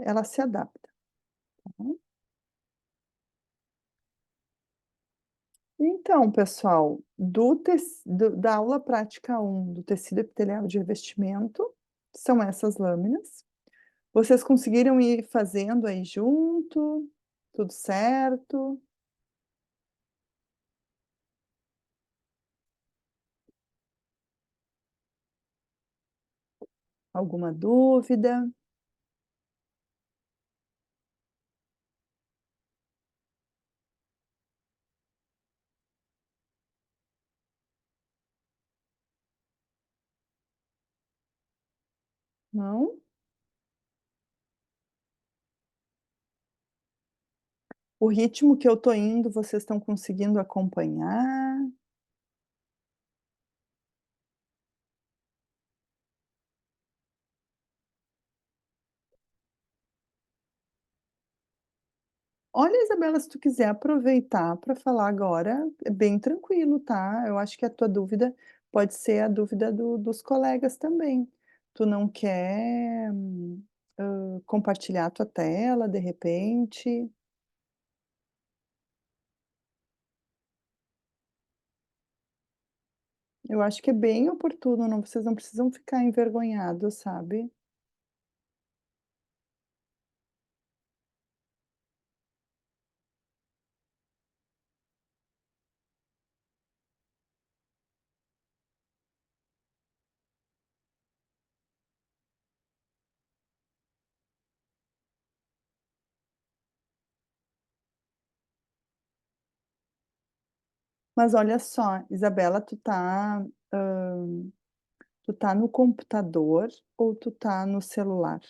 ela se adapta. Tá? Então, pessoal, da aula prática 1 do tecido epitelial de revestimento, são essas lâminas. Vocês conseguiram ir fazendo aí junto? Tudo certo? Alguma dúvida? Não? O ritmo que eu tô indo, vocês estão conseguindo acompanhar? Olha, Isabela, se tu quiser aproveitar para falar agora, é bem tranquilo, tá? Eu acho que a tua dúvida pode ser a dúvida dos colegas também. Tu não quer, compartilhar a tua tela, de repente? Eu acho que é bem oportuno, não, vocês não precisam ficar envergonhados, sabe? Mas olha só, Isabela, tu tá no computador ou tu tá no celular?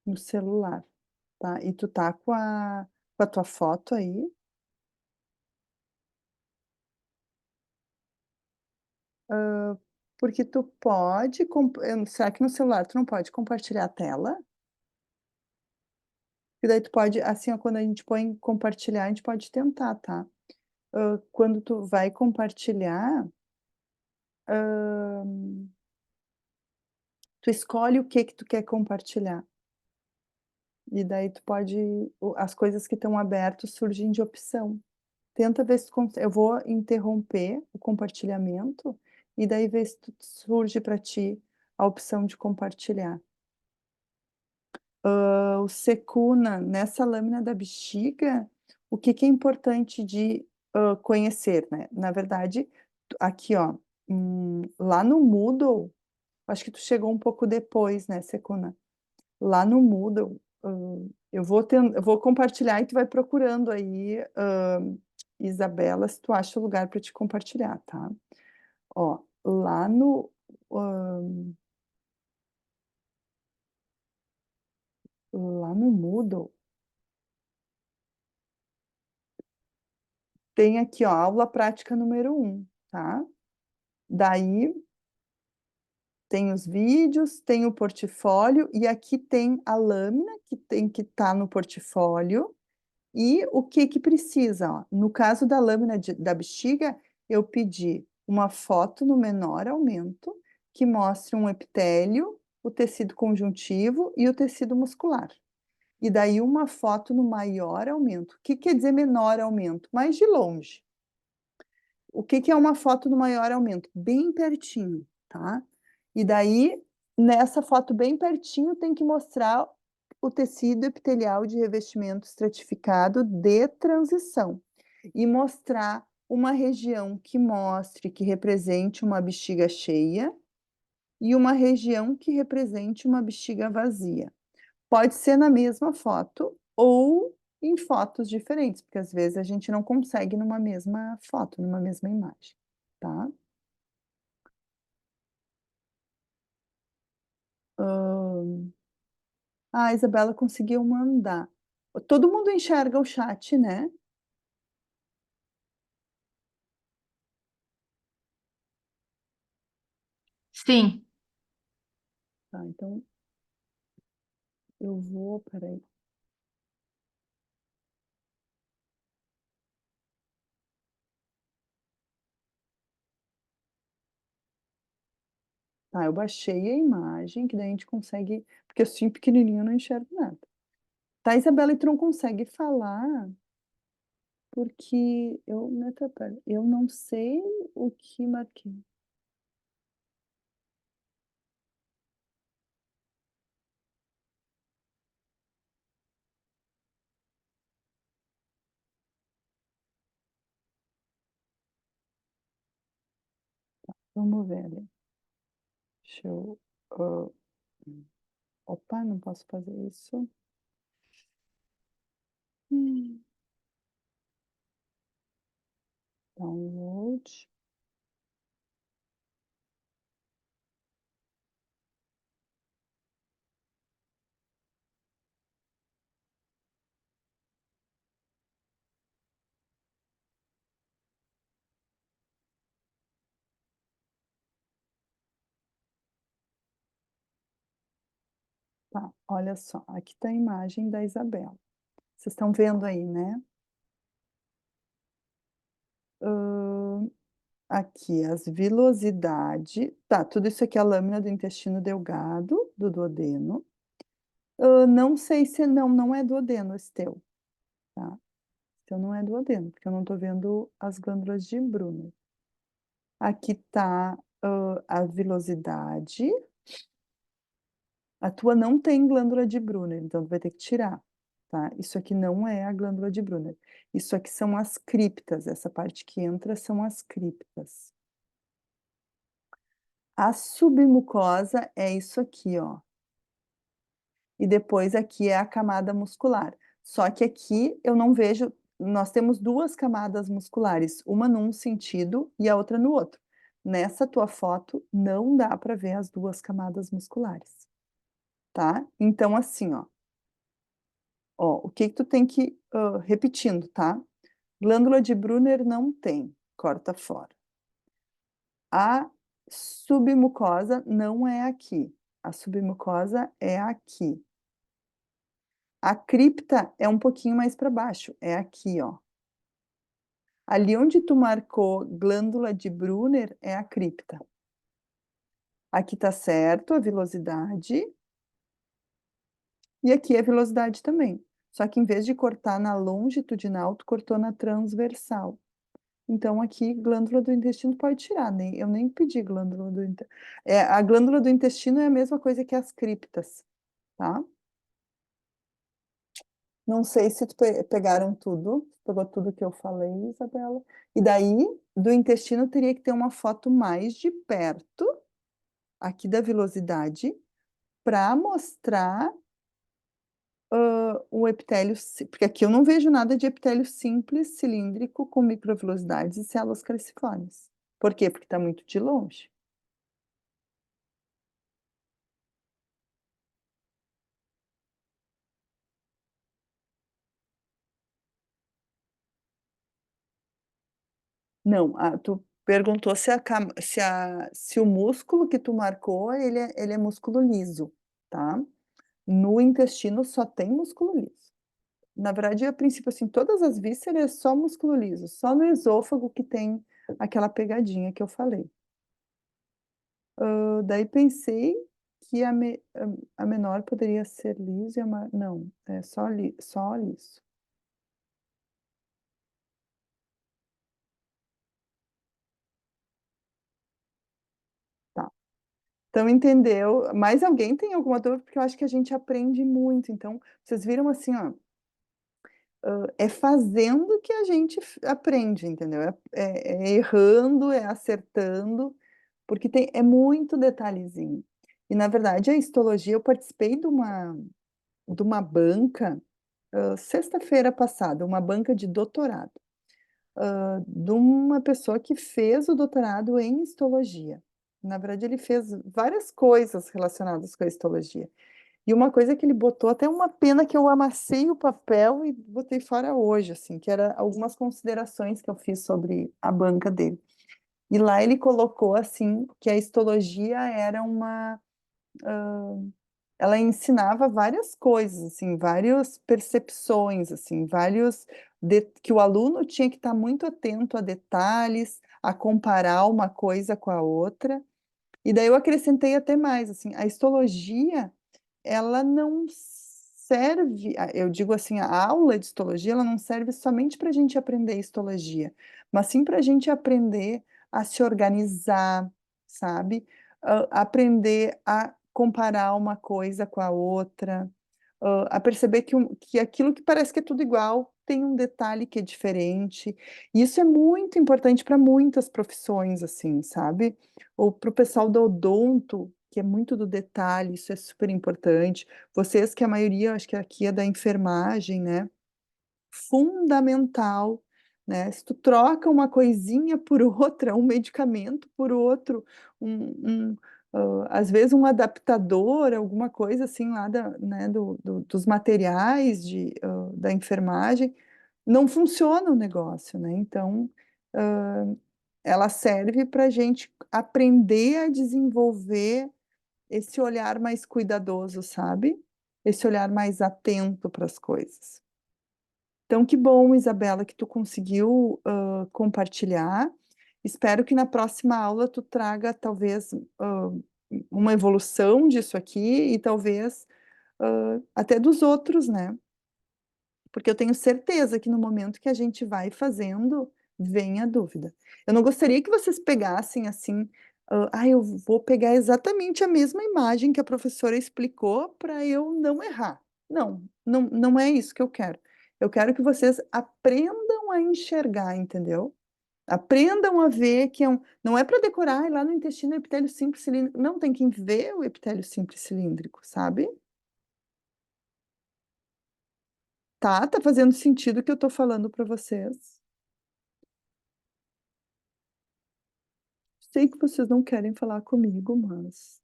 No celular, tá? E tu tá com a tua foto aí? Porque tu pode será que no celular tu não pode compartilhar a tela? E daí tu pode assim, ó, quando a gente põe compartilhar, a gente pode tentar, tá? Quando tu vai compartilhar, hã, tu escolhe o que que tu quer compartilhar. E daí tu pode as coisas que estão abertas surgem de opção. Tenta ver se tu eu vou interromper o compartilhamento, e daí ver se surge para ti a opção de compartilhar. O secuna, nessa lâmina da bexiga, o que que é importante de, conhecer, né, na verdade, aqui ó, lá no Moodle, acho que tu chegou um pouco depois, né, secuna. Lá no Moodle, eu vou compartilhar e tu vai procurando aí, Isabela, se tu acha o lugar para te compartilhar, tá. Ó, hã, lá no Moodle tem aqui, ó, aula prática número 1, tá. Daí tem os vídeos, tem o portfólio e aqui tem a lâmina que tem que estar no portfólio e o que que precisa, ó. No caso da lâmina da bexiga, eu pedi uma foto no menor aumento, que mostre um epitélio, o tecido conjuntivo e o tecido muscular. E daí uma foto no maior aumento. O que quer dizer menor aumento? Mais de longe. O que que é uma foto no maior aumento? Bem pertinho, tá. E daí, nessa foto bem pertinho, tem que mostrar o tecido epitelial de revestimento estratificado de transição. E mostrar uma região que mostre, que represente uma bexiga cheia, e uma região que represente uma bexiga vazia. Pode ser na mesma foto ou em fotos diferentes, porque às vezes a gente não consegue numa mesma foto, numa mesma imagem, tá. Hã, a Isabela conseguiu mandar. Todo mundo enxerga o chat, né? Sim. Tá, então eu vou espera aí. Tá, eu baixei a imagem, que daí a gente consegue, porque assim pequenininho eu não enxergo nada. Tá, Isabela, e tu não consegue falar, porque eu não sei o que marquei. Vamos ver ali. Deixa eu. ah, Opa, não posso fazer isso. Hum, Download. Tá, olha só, aqui tá a imagem da Isabela. Vocês estão vendo aí, né? Ahn, Aqui, as vilosidades. Tá, tudo isso aqui é a lâmina do intestino delgado, do duodeno. Não sei se não é duodeno esse teu, tá? Esse teu não é duodeno, porque eu não tô vendo as glândulas de Brunner. Aqui tá, a vilosidade. A tua não tem glândula de Brunner, então tu vai ter que tirar, tá? Isso aqui não é a glândula de Brunner. Isso aqui são as criptas, essa parte que entra são as criptas. A submucosa é isso aqui, ó. E depois aqui é a camada muscular. Só que aqui eu não vejo, nós temos duas camadas musculares, uma num sentido e a outra no outro. Nessa tua foto não dá para ver as duas camadas musculares, tá? Então assim, ó, o que que tu tem que, repetindo, tá? Glândula de Brunner não tem, corta fora. A submucosa não é aqui, a submucosa é aqui. A cripta é um pouquinho mais para baixo, é aqui, ó. Ali onde tu marcou glândula de Brunner é a cripta. Aqui tá certo a vilosidade. E aqui é velocidade também. Só que em vez de cortar na longitudinal, tu cortou na transversal. Então, aqui, glândula do intestino pode tirar, eu nem pedi glândula do intestino. A glândula do intestino é a mesma coisa que as criptas, tá? Não sei se tu pegaram tudo, pegou tudo que eu falei, Isabela. E daí, do intestino, teria que ter uma foto mais de perto, aqui da vilosidade, para mostrar o epitélio, porque aqui eu não vejo nada de epitélio simples, cilíndrico, com microvilosidades e células calciformes. Por quê? Porque está muito de longe. Não, tu perguntou se o músculo que tu marcou, ele é músculo liso, tá? No intestino só tem músculo liso. Na verdade, a princípio, assim, todas as vísceras é só músculo liso, só no esôfago que tem aquela pegadinha que eu falei. Daí pensei que a menor poderia ser liso e a maior... Não, é só liso. Tá. Então, entendeu? Mais alguém tem alguma dúvida? Porque eu acho que a gente aprende muito. Então, vocês viram assim, ó, é fazendo que a gente aprende, entendeu? É errando, é acertando, porque é muito detalhezinho. E, na verdade, a histologia, eu participei de uma banca, sexta-feira passada, uma banca de doutorado, de uma pessoa que fez o doutorado em histologia. Na verdade, ele fez várias coisas relacionadas com a histologia. E uma coisa que ele botou, até uma pena que eu amassei o papel e botei fora hoje, assim, que era algumas considerações que eu fiz sobre a banca dele. E lá ele colocou, assim, que a histologia era ela ensinava várias coisas, assim, várias percepções, assim, que o aluno tinha que estar muito atento a detalhes, a comparar uma coisa com a outra. E daí eu acrescentei até mais, assim, a histologia, ela não serve, eu digo assim, a aula de histologia, ela não serve somente para a gente aprender histologia, mas sim para a gente aprender a se organizar, sabe? Aprender a comparar uma coisa com a outra, a perceber que aquilo que parece que é tudo igual, tem um detalhe que é diferente. E isso é muito importante para muitas profissões, assim, sabe? Ou para o pessoal do odonto, que é muito do detalhe, isso é super importante. Vocês, que a maioria, acho que aqui é da enfermagem, né? Fundamental, né? Se tu troca uma coisinha por outra, um medicamento por outro, às vezes um adaptador, alguma coisa assim lá né, dos materiais da enfermagem, não funciona o negócio, né? Então, ela serve para a gente aprender a desenvolver esse olhar mais cuidadoso, sabe? Esse olhar mais atento para as coisas. Então, que bom, Isabela, que tu conseguiu compartilhar. Espero que na próxima aula tu traga, talvez, uma evolução disso aqui e talvez até dos outros, né? Porque eu tenho certeza que no momento que a gente vai fazendo, vem a dúvida. Eu não gostaria que vocês pegassem assim, eu vou pegar exatamente a mesma imagem que a professora explicou para eu não errar. Não, não, não é isso que eu quero. Eu quero que vocês aprendam a enxergar, entendeu? Aprendam a ver que não é para decorar lá no intestino epitélio simples cilíndrico. Não, tem que ver o epitélio simples cilíndrico, sabe? Tá fazendo sentido o que eu tô falando para vocês. Sei que vocês não querem falar comigo, mas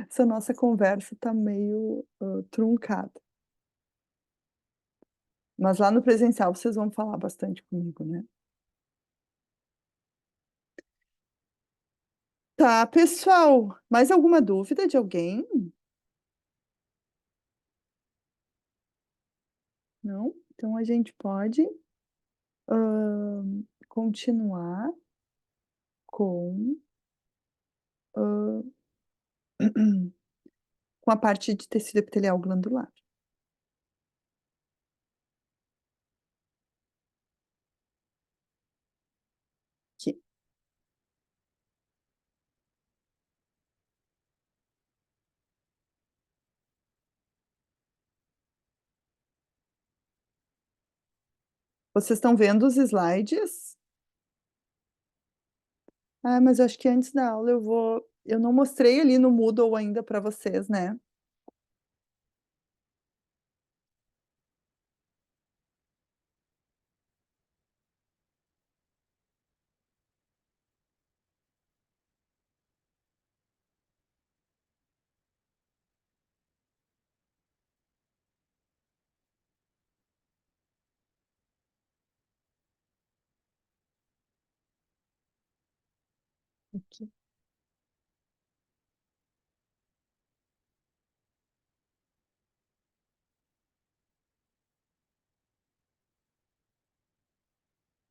essa nossa conversa tá meio truncada. Mas lá no presencial vocês vão falar bastante comigo, né? Tá, pessoal, mais alguma dúvida de alguém? Não? Então a gente pode continuar com, com a parte de tecido epitelial glandular. Aqui. Vocês estão vendo os slides? Ah, mas acho que antes da aula eu vou. Eu não mostrei ali no Moodle ainda para vocês, né? Aqui.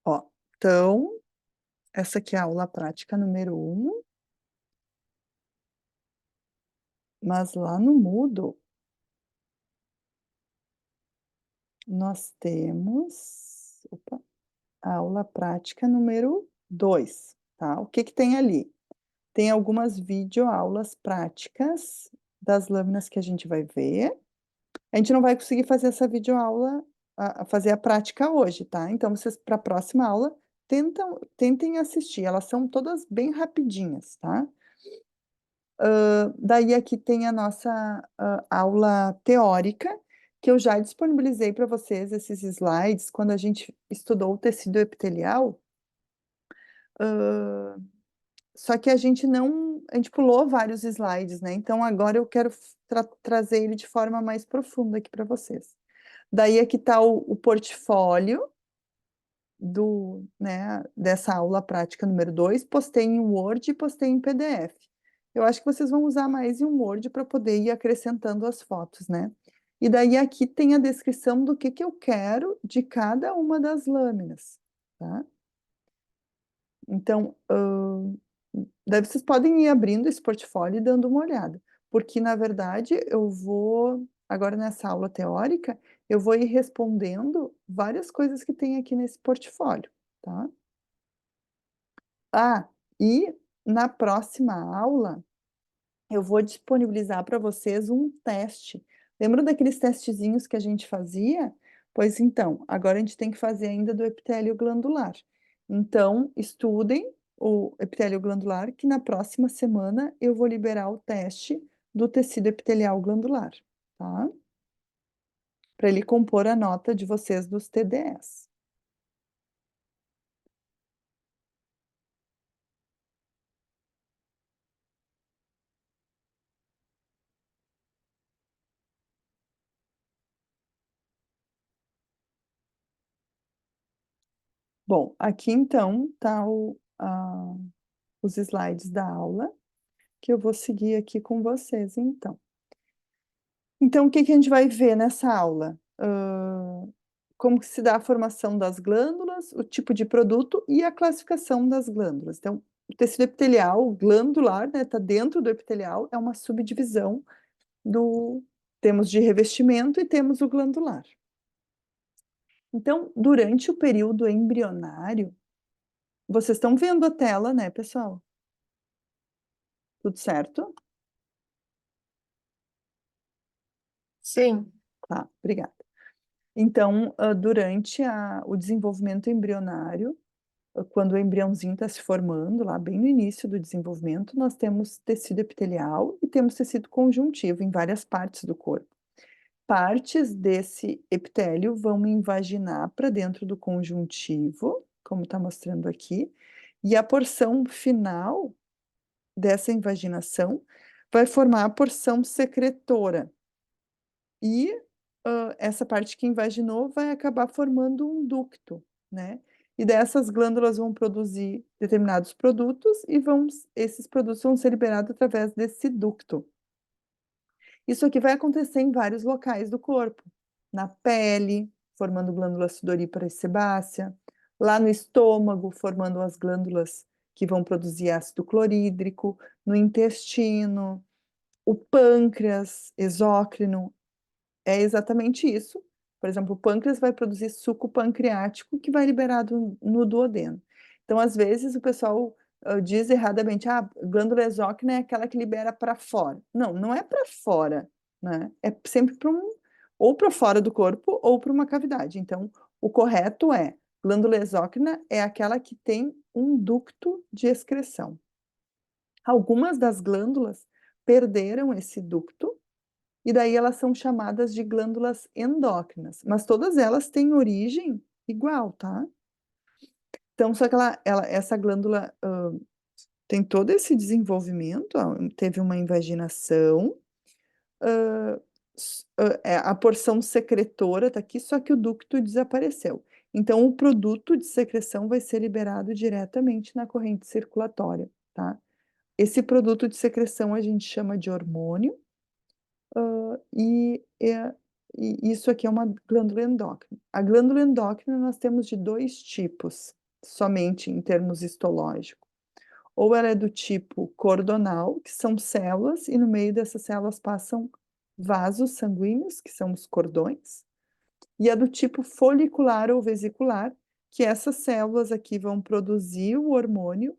Ó, então, essa aqui é a aula prática número 1, mas lá no Moodle nós temos a aula prática número 2, tá? O que que tem ali? Tem algumas videoaulas práticas das lâminas que a gente vai ver. A gente não vai conseguir fazer essa videoaula, fazer a prática hoje, tá? Então, vocês, para a próxima aula, tentem assistir. Elas são todas bem rapidinhas, tá? Daí aqui tem a nossa aula teórica, que eu já disponibilizei para vocês esses slides quando a gente estudou o tecido epitelial. Só que a gente pulou vários slides, né? Então agora eu quero trazer ele de forma mais profunda aqui para vocês. Daí aqui está o portfólio né, dessa aula prática número 2, postei em Word e postei em PDF. Eu acho que vocês vão usar mais em Word para poder ir acrescentando as fotos, né? E daí aqui tem a descrição do que eu quero de cada uma das lâminas, tá? Então, Daí vocês podem ir abrindo esse portfólio e dando uma olhada, porque na verdade eu vou, agora nessa aula teórica, eu vou ir respondendo várias coisas que tem aqui nesse portfólio, tá? Ah, e na próxima aula eu vou disponibilizar para vocês um teste. Lembra daqueles testezinhos que a gente fazia? Pois então, agora a gente tem que fazer ainda do epitélio glandular. Então, estudem o epitélio glandular, que na próxima semana eu vou liberar o teste do tecido epitelial glandular, tá? Para ele compor a nota de vocês dos TDEs. Bom, aqui então tá os slides da aula, que eu vou seguir aqui com vocês, então. Então, o que que a gente vai ver nessa aula? Como que se dá a formação das glândulas, o tipo de produto e a classificação das glândulas. Então, o tecido epitelial glandular, né, tá dentro do epitelial, é uma subdivisão do... Temos de revestimento e temos o glandular. Então, durante o período embrionário, vocês estão vendo a tela, né, pessoal? Tudo certo? Sim. Tá, obrigada. Então, durante o desenvolvimento embrionário, quando o embriãozinho está se formando, lá bem no início do desenvolvimento, nós temos tecido epitelial e temos tecido conjuntivo em várias partes do corpo. Partes desse epitélio vão invaginar para dentro do conjuntivo, como está mostrando aqui, e a porção final dessa invaginação vai formar a porção secretora. E essa parte que invaginou vai acabar formando um ducto, né? E dessas glândulas vão produzir determinados produtos e esses produtos vão ser liberados através desse ducto. Isso aqui vai acontecer em vários locais do corpo. Na pele, formando glândula sudorípara e sebácea. Lá no estômago, formando as glândulas que vão produzir ácido clorídrico. No intestino. O pâncreas exócrino é exatamente isso. Por exemplo, o pâncreas vai produzir suco pancreático que vai liberado no duodeno. Então, às vezes, o pessoal diz erradamente, a glândula exócrina é aquela que libera para fora. Não, não é para fora, né? É sempre para ou para fora do corpo ou para uma cavidade. Então, o correto é, glândula exócrina é aquela que tem um ducto de excreção. Algumas das glândulas perderam esse ducto, e daí elas são chamadas de glândulas endócrinas, mas todas elas têm origem igual, tá? Então, só que essa glândula tem todo esse desenvolvimento, teve uma invaginação, a porção secretora tá aqui, só que o ducto desapareceu. Então, o produto de secreção vai ser liberado diretamente na corrente circulatória, tá? Esse produto de secreção a gente chama de hormônio, e isso aqui é uma glândula endócrina. A glândula endócrina nós temos de dois tipos, somente em termos histológicos. Ou ela é do tipo cordonal, que são células, e no meio dessas células passam vasos sanguíneos, que são os cordões, e a do tipo folicular ou vesicular, que essas células aqui vão produzir o hormônio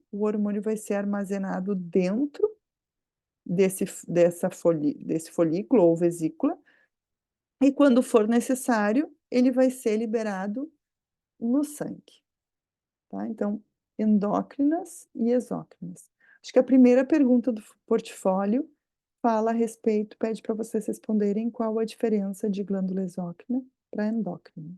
vai ser armazenado dentro desse folículo ou vesícula, e quando for necessário, ele vai ser liberado no sangue, tá? Então, endócrinas e exócrinas. Acho que a primeira pergunta do portfólio fala a respeito, pede para vocês responderem qual a diferença de glândula exócrina para endócrina.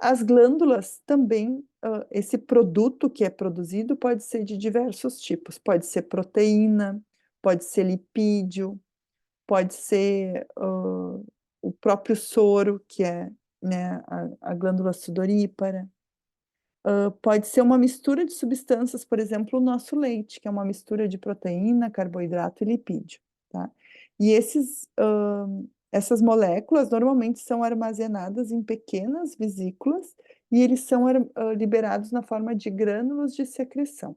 As glândulas também, esse produto que é produzido pode ser de diversos tipos. Pode ser proteína, pode ser lipídio, pode ser o próprio soro, que é, né, a glândula sudorípara. Pode ser uma mistura de substâncias, por exemplo, o nosso leite, que é uma mistura de proteína, carboidrato e lipídio, tá? E essas moléculas normalmente são armazenadas em pequenas vesículas e eles são liberados na forma de grânulos de secreção.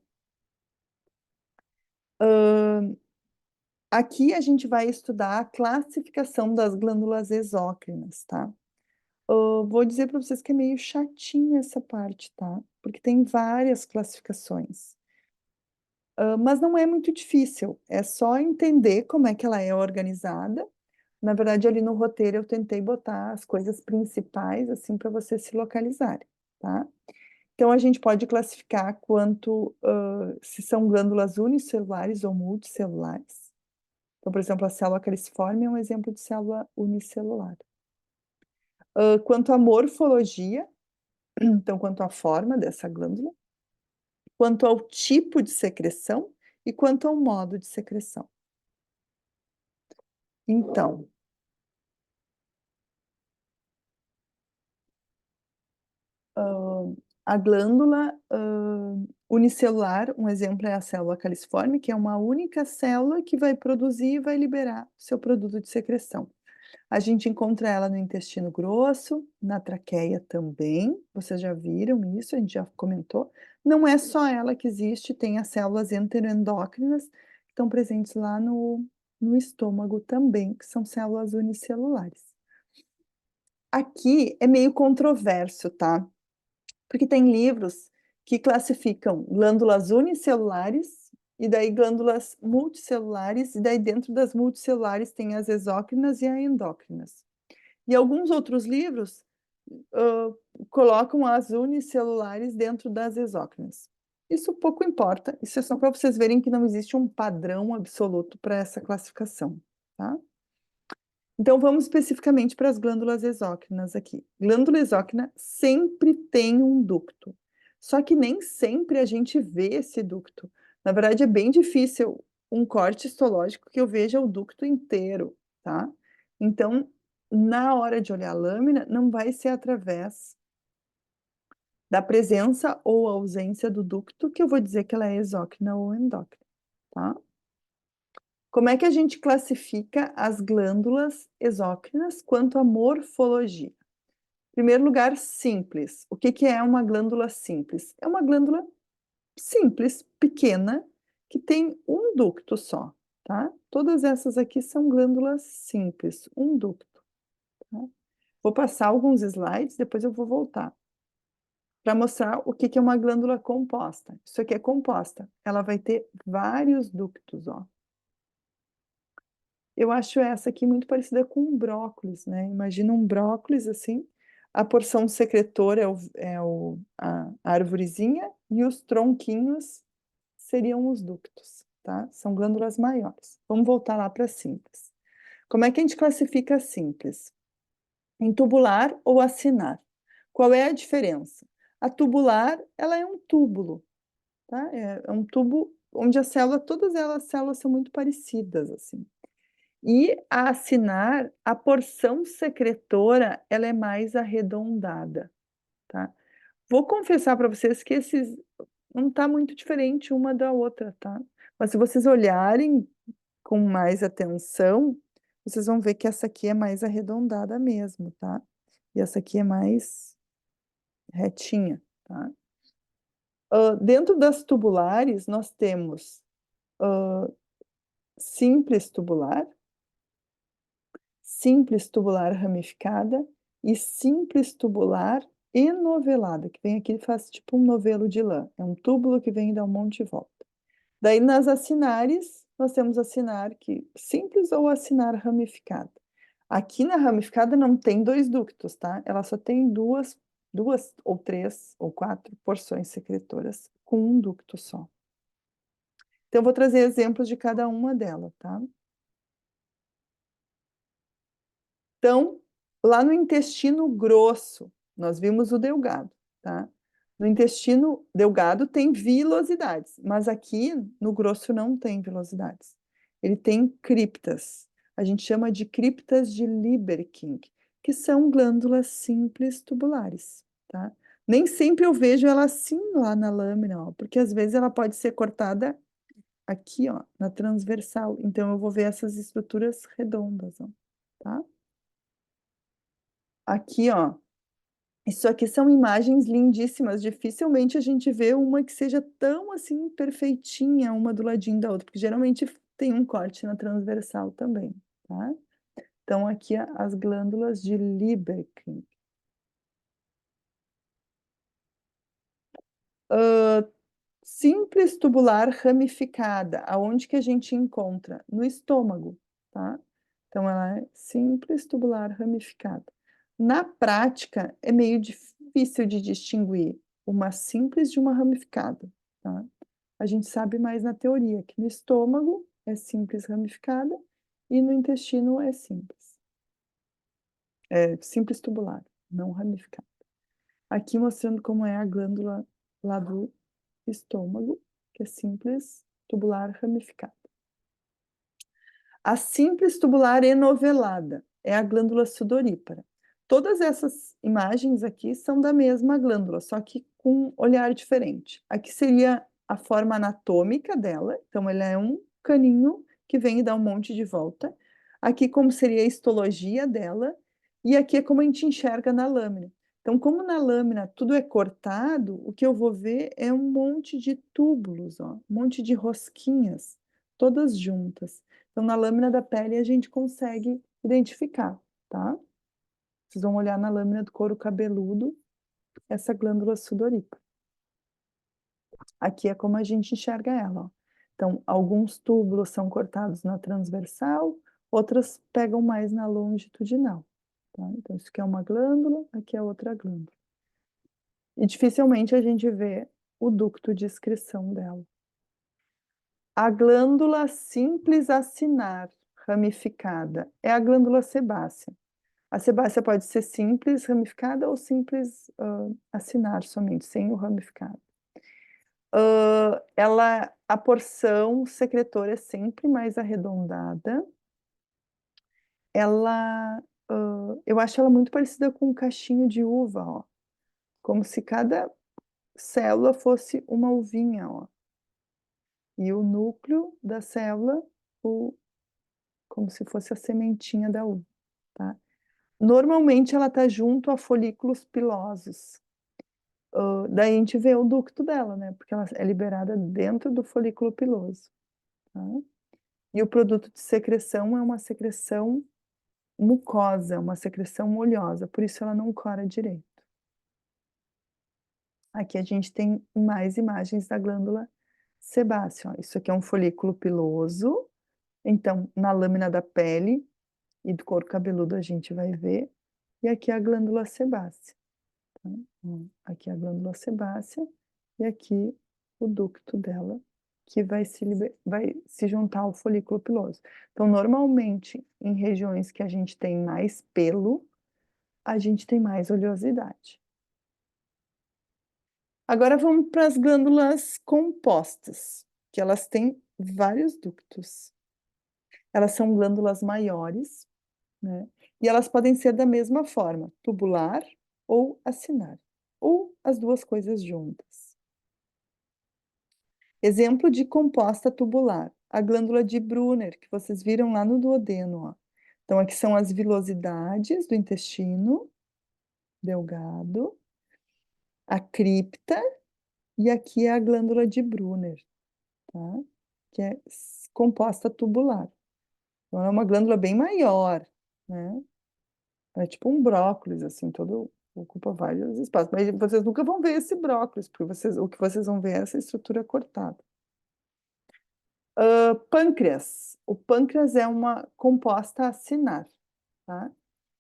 Aqui a gente vai estudar a classificação das glândulas exócrinas, tá? Vou dizer para vocês que é meio chatinho essa parte, tá? Porque tem várias classificações. Mas não é muito difícil, é só entender como é que ela é organizada. Na verdade, ali no roteiro eu tentei botar as coisas principais, assim, para vocês se localizarem, tá? Então, a gente pode classificar se são glândulas unicelulares ou multicelulares. Então, por exemplo, a célula caliciforme é um exemplo de célula unicelular. Quanto à morfologia, então, quanto à forma dessa glândula, quanto ao tipo de secreção e quanto ao modo de secreção. Então, a glândula unicelular, um exemplo é a célula caliciforme, que é uma única célula que vai produzir e vai liberar seu produto de secreção. A gente encontra ela no intestino grosso, na traqueia também, vocês já viram isso, a gente já comentou. Não é só ela que existe, tem as células enteroendócrinas, que estão presentes lá no estômago também, que são células unicelulares. Aqui é meio controverso, tá? Porque tem livros que classificam glândulas unicelulares e daí glândulas multicelulares, e daí dentro das multicelulares tem as exócrinas e as endócrinas. E alguns outros livros colocam as unicelulares dentro das exócrinas. Isso pouco importa, isso é só para vocês verem que não existe um padrão absoluto para essa classificação, tá? Então, vamos especificamente para as glândulas exócrinas aqui. Glândula exócrina sempre tem um ducto, só que nem sempre a gente vê esse ducto. Na verdade, é bem difícil um corte histológico que eu veja o ducto inteiro, tá? Então, na hora de olhar a lâmina, não vai ser através da presença ou ausência do ducto que eu vou dizer que ela é exócrina ou endócrina, tá? Como é que a gente classifica as glândulas exócrinas quanto à morfologia? Em primeiro lugar, simples. O que é uma glândula simples? É uma glândula simples, pequena, que tem um ducto só, tá? Todas essas aqui são glândulas simples, um ducto. Tá? Vou passar alguns slides, depois eu vou voltar para mostrar o que é uma glândula composta. Isso aqui é composta. Ela vai ter vários ductos, ó. Eu acho essa aqui muito parecida com um brócolis, né? Imagina um brócolis assim, a porção secretora a árvorezinha e os tronquinhos seriam os ductos, tá? São glândulas maiores. Vamos voltar lá para simples. Como é que a gente classifica simples? Em tubular ou acinar? Qual é a diferença? A tubular, ela é um túbulo, tá? É um tubo onde todas as células são muito parecidas, assim. E a acinar, a porção secretora, ela é mais arredondada, tá? Vou confessar para vocês que esses não está muito diferente uma da outra, tá? Mas se vocês olharem com mais atenção, vocês vão ver que essa aqui é mais arredondada mesmo, tá? E essa aqui é mais retinha, tá? Dentro das tubulares, nós temos simples tubular ramificada e simples tubular enovelada, que vem aqui e faz tipo um novelo de lã. É um túbulo que vem e dá um monte de volta. Daí, nas acinares, nós temos acinar simples ou acinar ramificada. Aqui na ramificada não tem dois ductos, tá? Ela só tem duas ou três ou quatro porções secretoras com um ducto só. Então, eu vou trazer exemplos de cada uma delas, tá? Então, lá no intestino grosso, nós vimos o delgado, tá? No intestino delgado tem vilosidades, mas aqui no grosso não tem vilosidades. Ele tem criptas. A gente chama de criptas de Lieberking, que são glândulas simples tubulares, tá? Nem sempre eu vejo ela assim lá na lâmina, ó, porque às vezes ela pode ser cortada aqui, ó, na transversal. Então eu vou ver essas estruturas redondas, ó, tá? Aqui, ó, Isso aqui são imagens lindíssimas, dificilmente a gente vê uma que seja tão, assim, perfeitinha, uma do ladinho da outra, porque geralmente tem um corte na transversal também, tá? Então aqui as glândulas de Liebeking. Simples tubular ramificada, aonde que a gente encontra? No estômago, tá? Então, ela é simples tubular ramificada. Na prática, é meio difícil de distinguir uma simples de uma ramificada, tá? A gente sabe mais na teoria, que no estômago é simples ramificada e no intestino é simples. É simples tubular, não ramificada. Aqui mostrando como é a glândula lá do estômago, que é simples tubular ramificada. A simples tubular enovelada é a glândula sudorípara. Todas essas imagens aqui são da mesma glândula, só que com um olhar diferente. Aqui seria a forma anatômica dela, então ela é um caninho que vem e dá um monte de volta. Aqui como seria a histologia dela, e aqui é como a gente enxerga na lâmina. Então, como na lâmina tudo é cortado, o que eu vou ver é um monte de túbulos, ó, um monte de rosquinhas, todas juntas. Então, na lâmina da pele a gente consegue identificar, tá? Vocês vão olhar na lâmina do couro cabeludo, essa glândula sudorípara. Aqui é como a gente enxerga ela, ó. Então, alguns túbulos são cortados na transversal, outras pegam mais na longitudinal, tá? Então, isso aqui é uma glândula, aqui é outra glândula. E dificilmente a gente vê o ducto de excreção dela. A glândula simples acinar ramificada é a glândula sebácea. A sebácea pode ser simples ramificada ou simples acinar somente, sem o ramificado. A porção secretora é sempre mais arredondada. Eu acho ela muito parecida com um cachinho de uva, ó. Como se cada célula fosse uma uvinha, ó. E o núcleo da célula, como se fosse a sementinha da uva, tá? Normalmente ela está junto a folículos pilosos. Daí a gente vê o ducto dela, né? Porque ela é liberada dentro do folículo piloso, tá? E o produto de secreção é uma secreção mucosa, uma secreção oleosa, por isso ela não cora direito. Aqui a gente tem mais imagens da glândula sebácea, ó. Isso aqui é um folículo piloso, então na lâmina da pele e do couro cabeludo a gente vai ver, e aqui é a glândula sebácea. Tá? Aqui é a glândula sebácea e aqui o ducto dela, que vai se juntar ao folículo piloso. Então, normalmente, em regiões que a gente tem mais pelo, a gente tem mais oleosidade. Agora vamos para as glândulas compostas, que elas têm vários ductos. Elas são glândulas maiores, né? E elas podem ser da mesma forma, tubular ou acinar, ou as duas coisas juntas. Exemplo de composta tubular, a glândula de Brunner, que vocês viram lá no duodeno, ó. Então, aqui são as vilosidades do intestino delgado, a cripta, e aqui é a glândula de Brunner, tá? Que é composta tubular. Então, é uma glândula bem maior, né? É tipo um brócolis, assim, todo ocupa vários espaços. Mas vocês nunca vão ver esse brócolis, porque o que vocês vão ver é essa estrutura cortada. Pâncreas. O pâncreas é uma composta acinar, tá?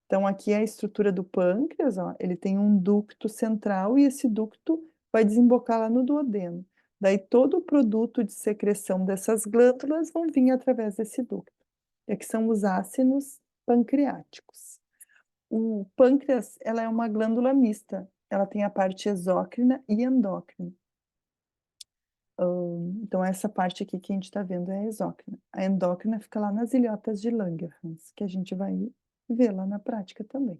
Então, aqui é a estrutura do pâncreas, ó. Ele tem um ducto central e esse ducto vai desembocar lá no duodeno. Daí, todo o produto de secreção dessas glândulas vão vir através desse ducto. E aqui são os ácidos pancreáticos. O pâncreas, ela é uma glândula mista. Ela tem a parte exócrina e endócrina. Então, essa parte aqui que a gente está vendo é a exócrina. A endócrina fica lá nas ilhotas de Langerhans, que a gente vai ver lá na prática também.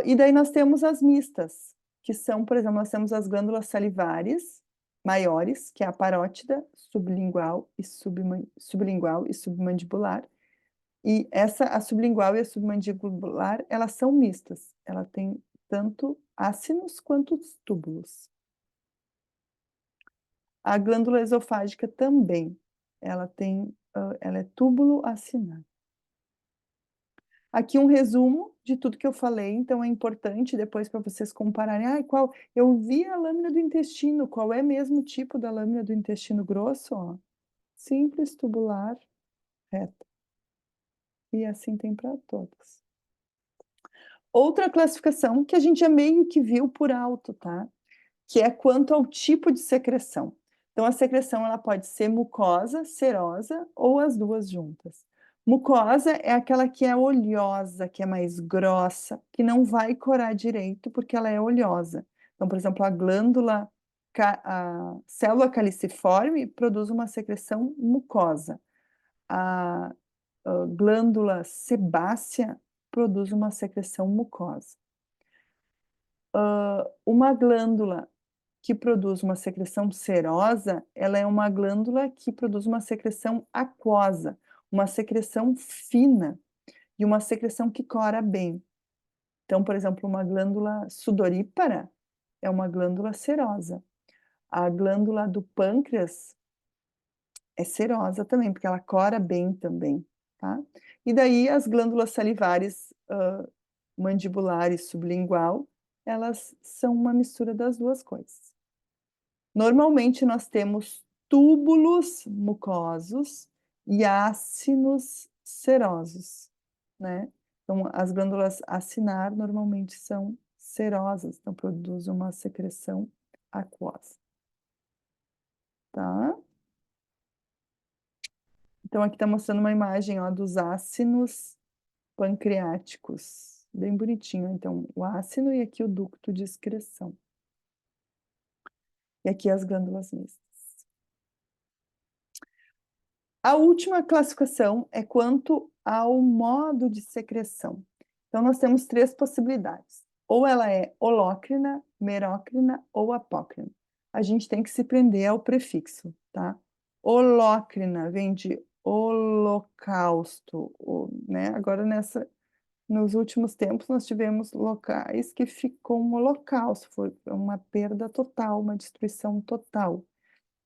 E daí nós temos as mistas, que são, por exemplo, nós temos as glândulas salivares maiores, que é a parótida, sublingual e submandibular. E a sublingual e a submandibular, elas são mistas. Ela tem tanto ácinos quanto os túbulos. A glândula esofágica também. Ela é túbulo acinar. Aqui um resumo de tudo que eu falei, então é importante depois para vocês compararem. Eu vi a lâmina do intestino, qual é mesmo o tipo da lâmina do intestino grosso? Ó? Simples, tubular, reta. E assim tem para todos. Outra classificação que a gente já meio que viu por alto, tá? Que é quanto ao tipo de secreção. Então, a secreção ela pode ser mucosa, serosa ou as duas juntas. Mucosa é aquela que é oleosa, que é mais grossa, que não vai corar direito porque ela é oleosa. Então, por exemplo, a célula caliciforme produz uma secreção mucosa. A glândula sebácea produz uma secreção mucosa. Uma glândula que produz uma secreção serosa, ela é uma glândula que produz uma secreção aquosa, uma secreção fina e uma secreção que cora bem. Então, por exemplo, uma glândula sudorípara é uma glândula serosa. A glândula do pâncreas é serosa também, porque ela cora bem também, tá? E daí as glândulas salivares, mandibular e sublingual, elas são uma mistura das duas coisas. Normalmente nós temos túbulos mucosos e ácinos serosos, né? Então, as glândulas acinar normalmente são serosas, então produzem uma secreção aquosa, tá? Então, aqui está mostrando uma imagem, ó, dos ácinos pancreáticos, bem bonitinho. Então, o ácino e aqui o ducto de excreção. E aqui as glândulas mistas. A última classificação é quanto ao modo de secreção. Então, nós temos 3 possibilidades. Ou ela é holócrina, merócrina ou apócrina. A gente tem que se prender ao prefixo, tá? Holócrina vem de holocausto, né? Agora, nos últimos tempos, nós tivemos locais que ficou um holocausto, foi uma perda total, uma destruição total.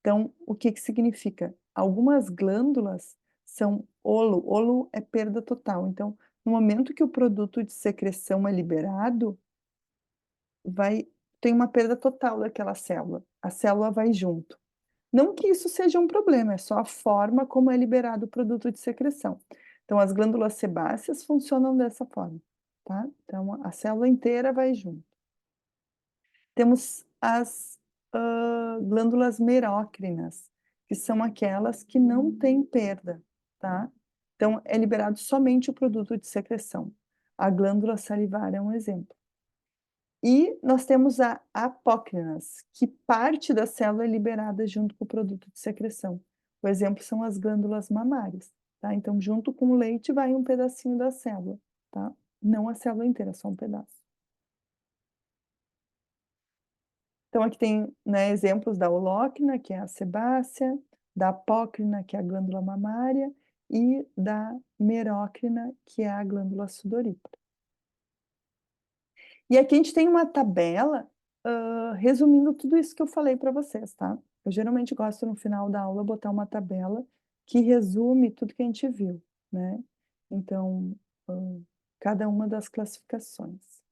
Então, o que significa? Algumas glândulas são olo é perda total. Então, no momento que o produto de secreção é liberado, tem uma perda total daquela célula. A célula vai junto. Não que isso seja um problema, é só a forma como é liberado o produto de secreção. Então, as glândulas sebáceas funcionam dessa forma, tá? Então, a célula inteira vai junto. Temos as glândulas merócrinas, que são aquelas que não têm perda, tá? Então, é liberado somente o produto de secreção. A glândula salivar é um exemplo. E nós temos a apócrinas, que parte da célula é liberada junto com o produto de secreção. O exemplo são as glândulas mamárias, tá? Então, junto com o leite vai um pedacinho da célula, tá? Não a célula inteira, só um pedaço. Então, aqui tem, né, exemplos da holócrina, que é a sebácea, da apócrina, que é a glândula mamária, e da merócrina, que é a glândula sudorípara. E aqui a gente tem uma tabela resumindo tudo isso que eu falei para vocês, tá? Eu geralmente gosto, no final da aula, botar uma tabela que resume tudo que a gente viu, né? Então, cada uma das classificações.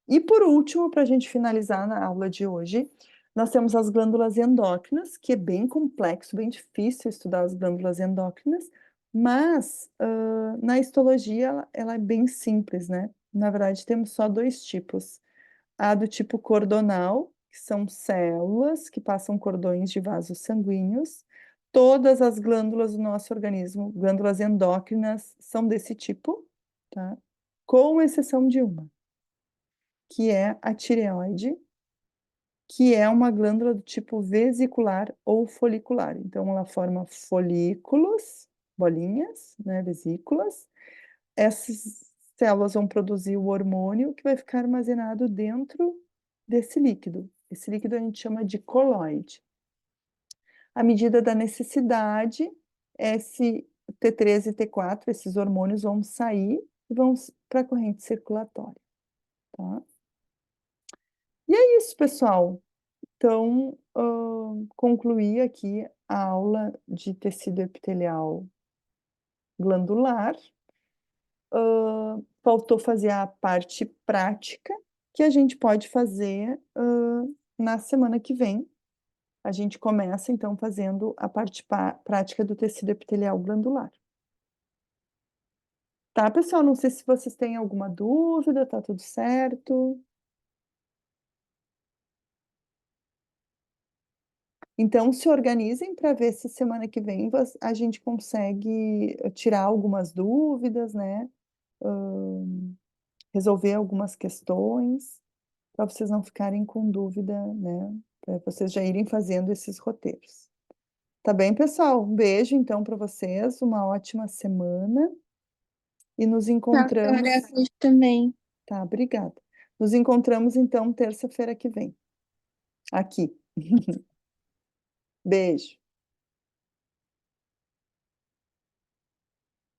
E por último, para a gente finalizar na aula de hoje, nós temos as glândulas endócrinas, que é bem complexo, bem difícil estudar as glândulas endócrinas, mas na histologia ela é bem simples, né? Na verdade, temos só 2 tipos. A do tipo cordonal, que são células que passam cordões de vasos sanguíneos. Todas as glândulas do nosso organismo, glândulas endócrinas, são desse tipo, tá? Com exceção de uma, que é a tireoide, que é uma glândula do tipo vesicular ou folicular. Então, ela forma folículos, bolinhas, né, vesículas. Essas células vão produzir o hormônio que vai ficar armazenado dentro desse líquido. Esse líquido a gente chama de coloide. À medida da necessidade, esse T3 e T4, esses hormônios vão sair e vão para a corrente circulatória, tá? E é isso, pessoal. Então, concluí aqui a aula de tecido epitelial glandular. Faltou fazer a parte prática, que a gente pode fazer na semana que vem. A gente começa, então, fazendo a parte prática do tecido epitelial glandular. Tá, pessoal? Não sei se vocês têm alguma dúvida, tá tudo certo? Então, se organizem para ver se semana que vem a gente consegue tirar algumas dúvidas, né? Resolver algumas questões, para vocês não ficarem com dúvida, né? Para vocês já irem fazendo esses roteiros. Tá bem, pessoal? Um beijo, então, para vocês, uma ótima semana. E nos encontramos. também. Tá, obrigada. Nos encontramos, então, terça-feira que vem. Aqui. Beijo.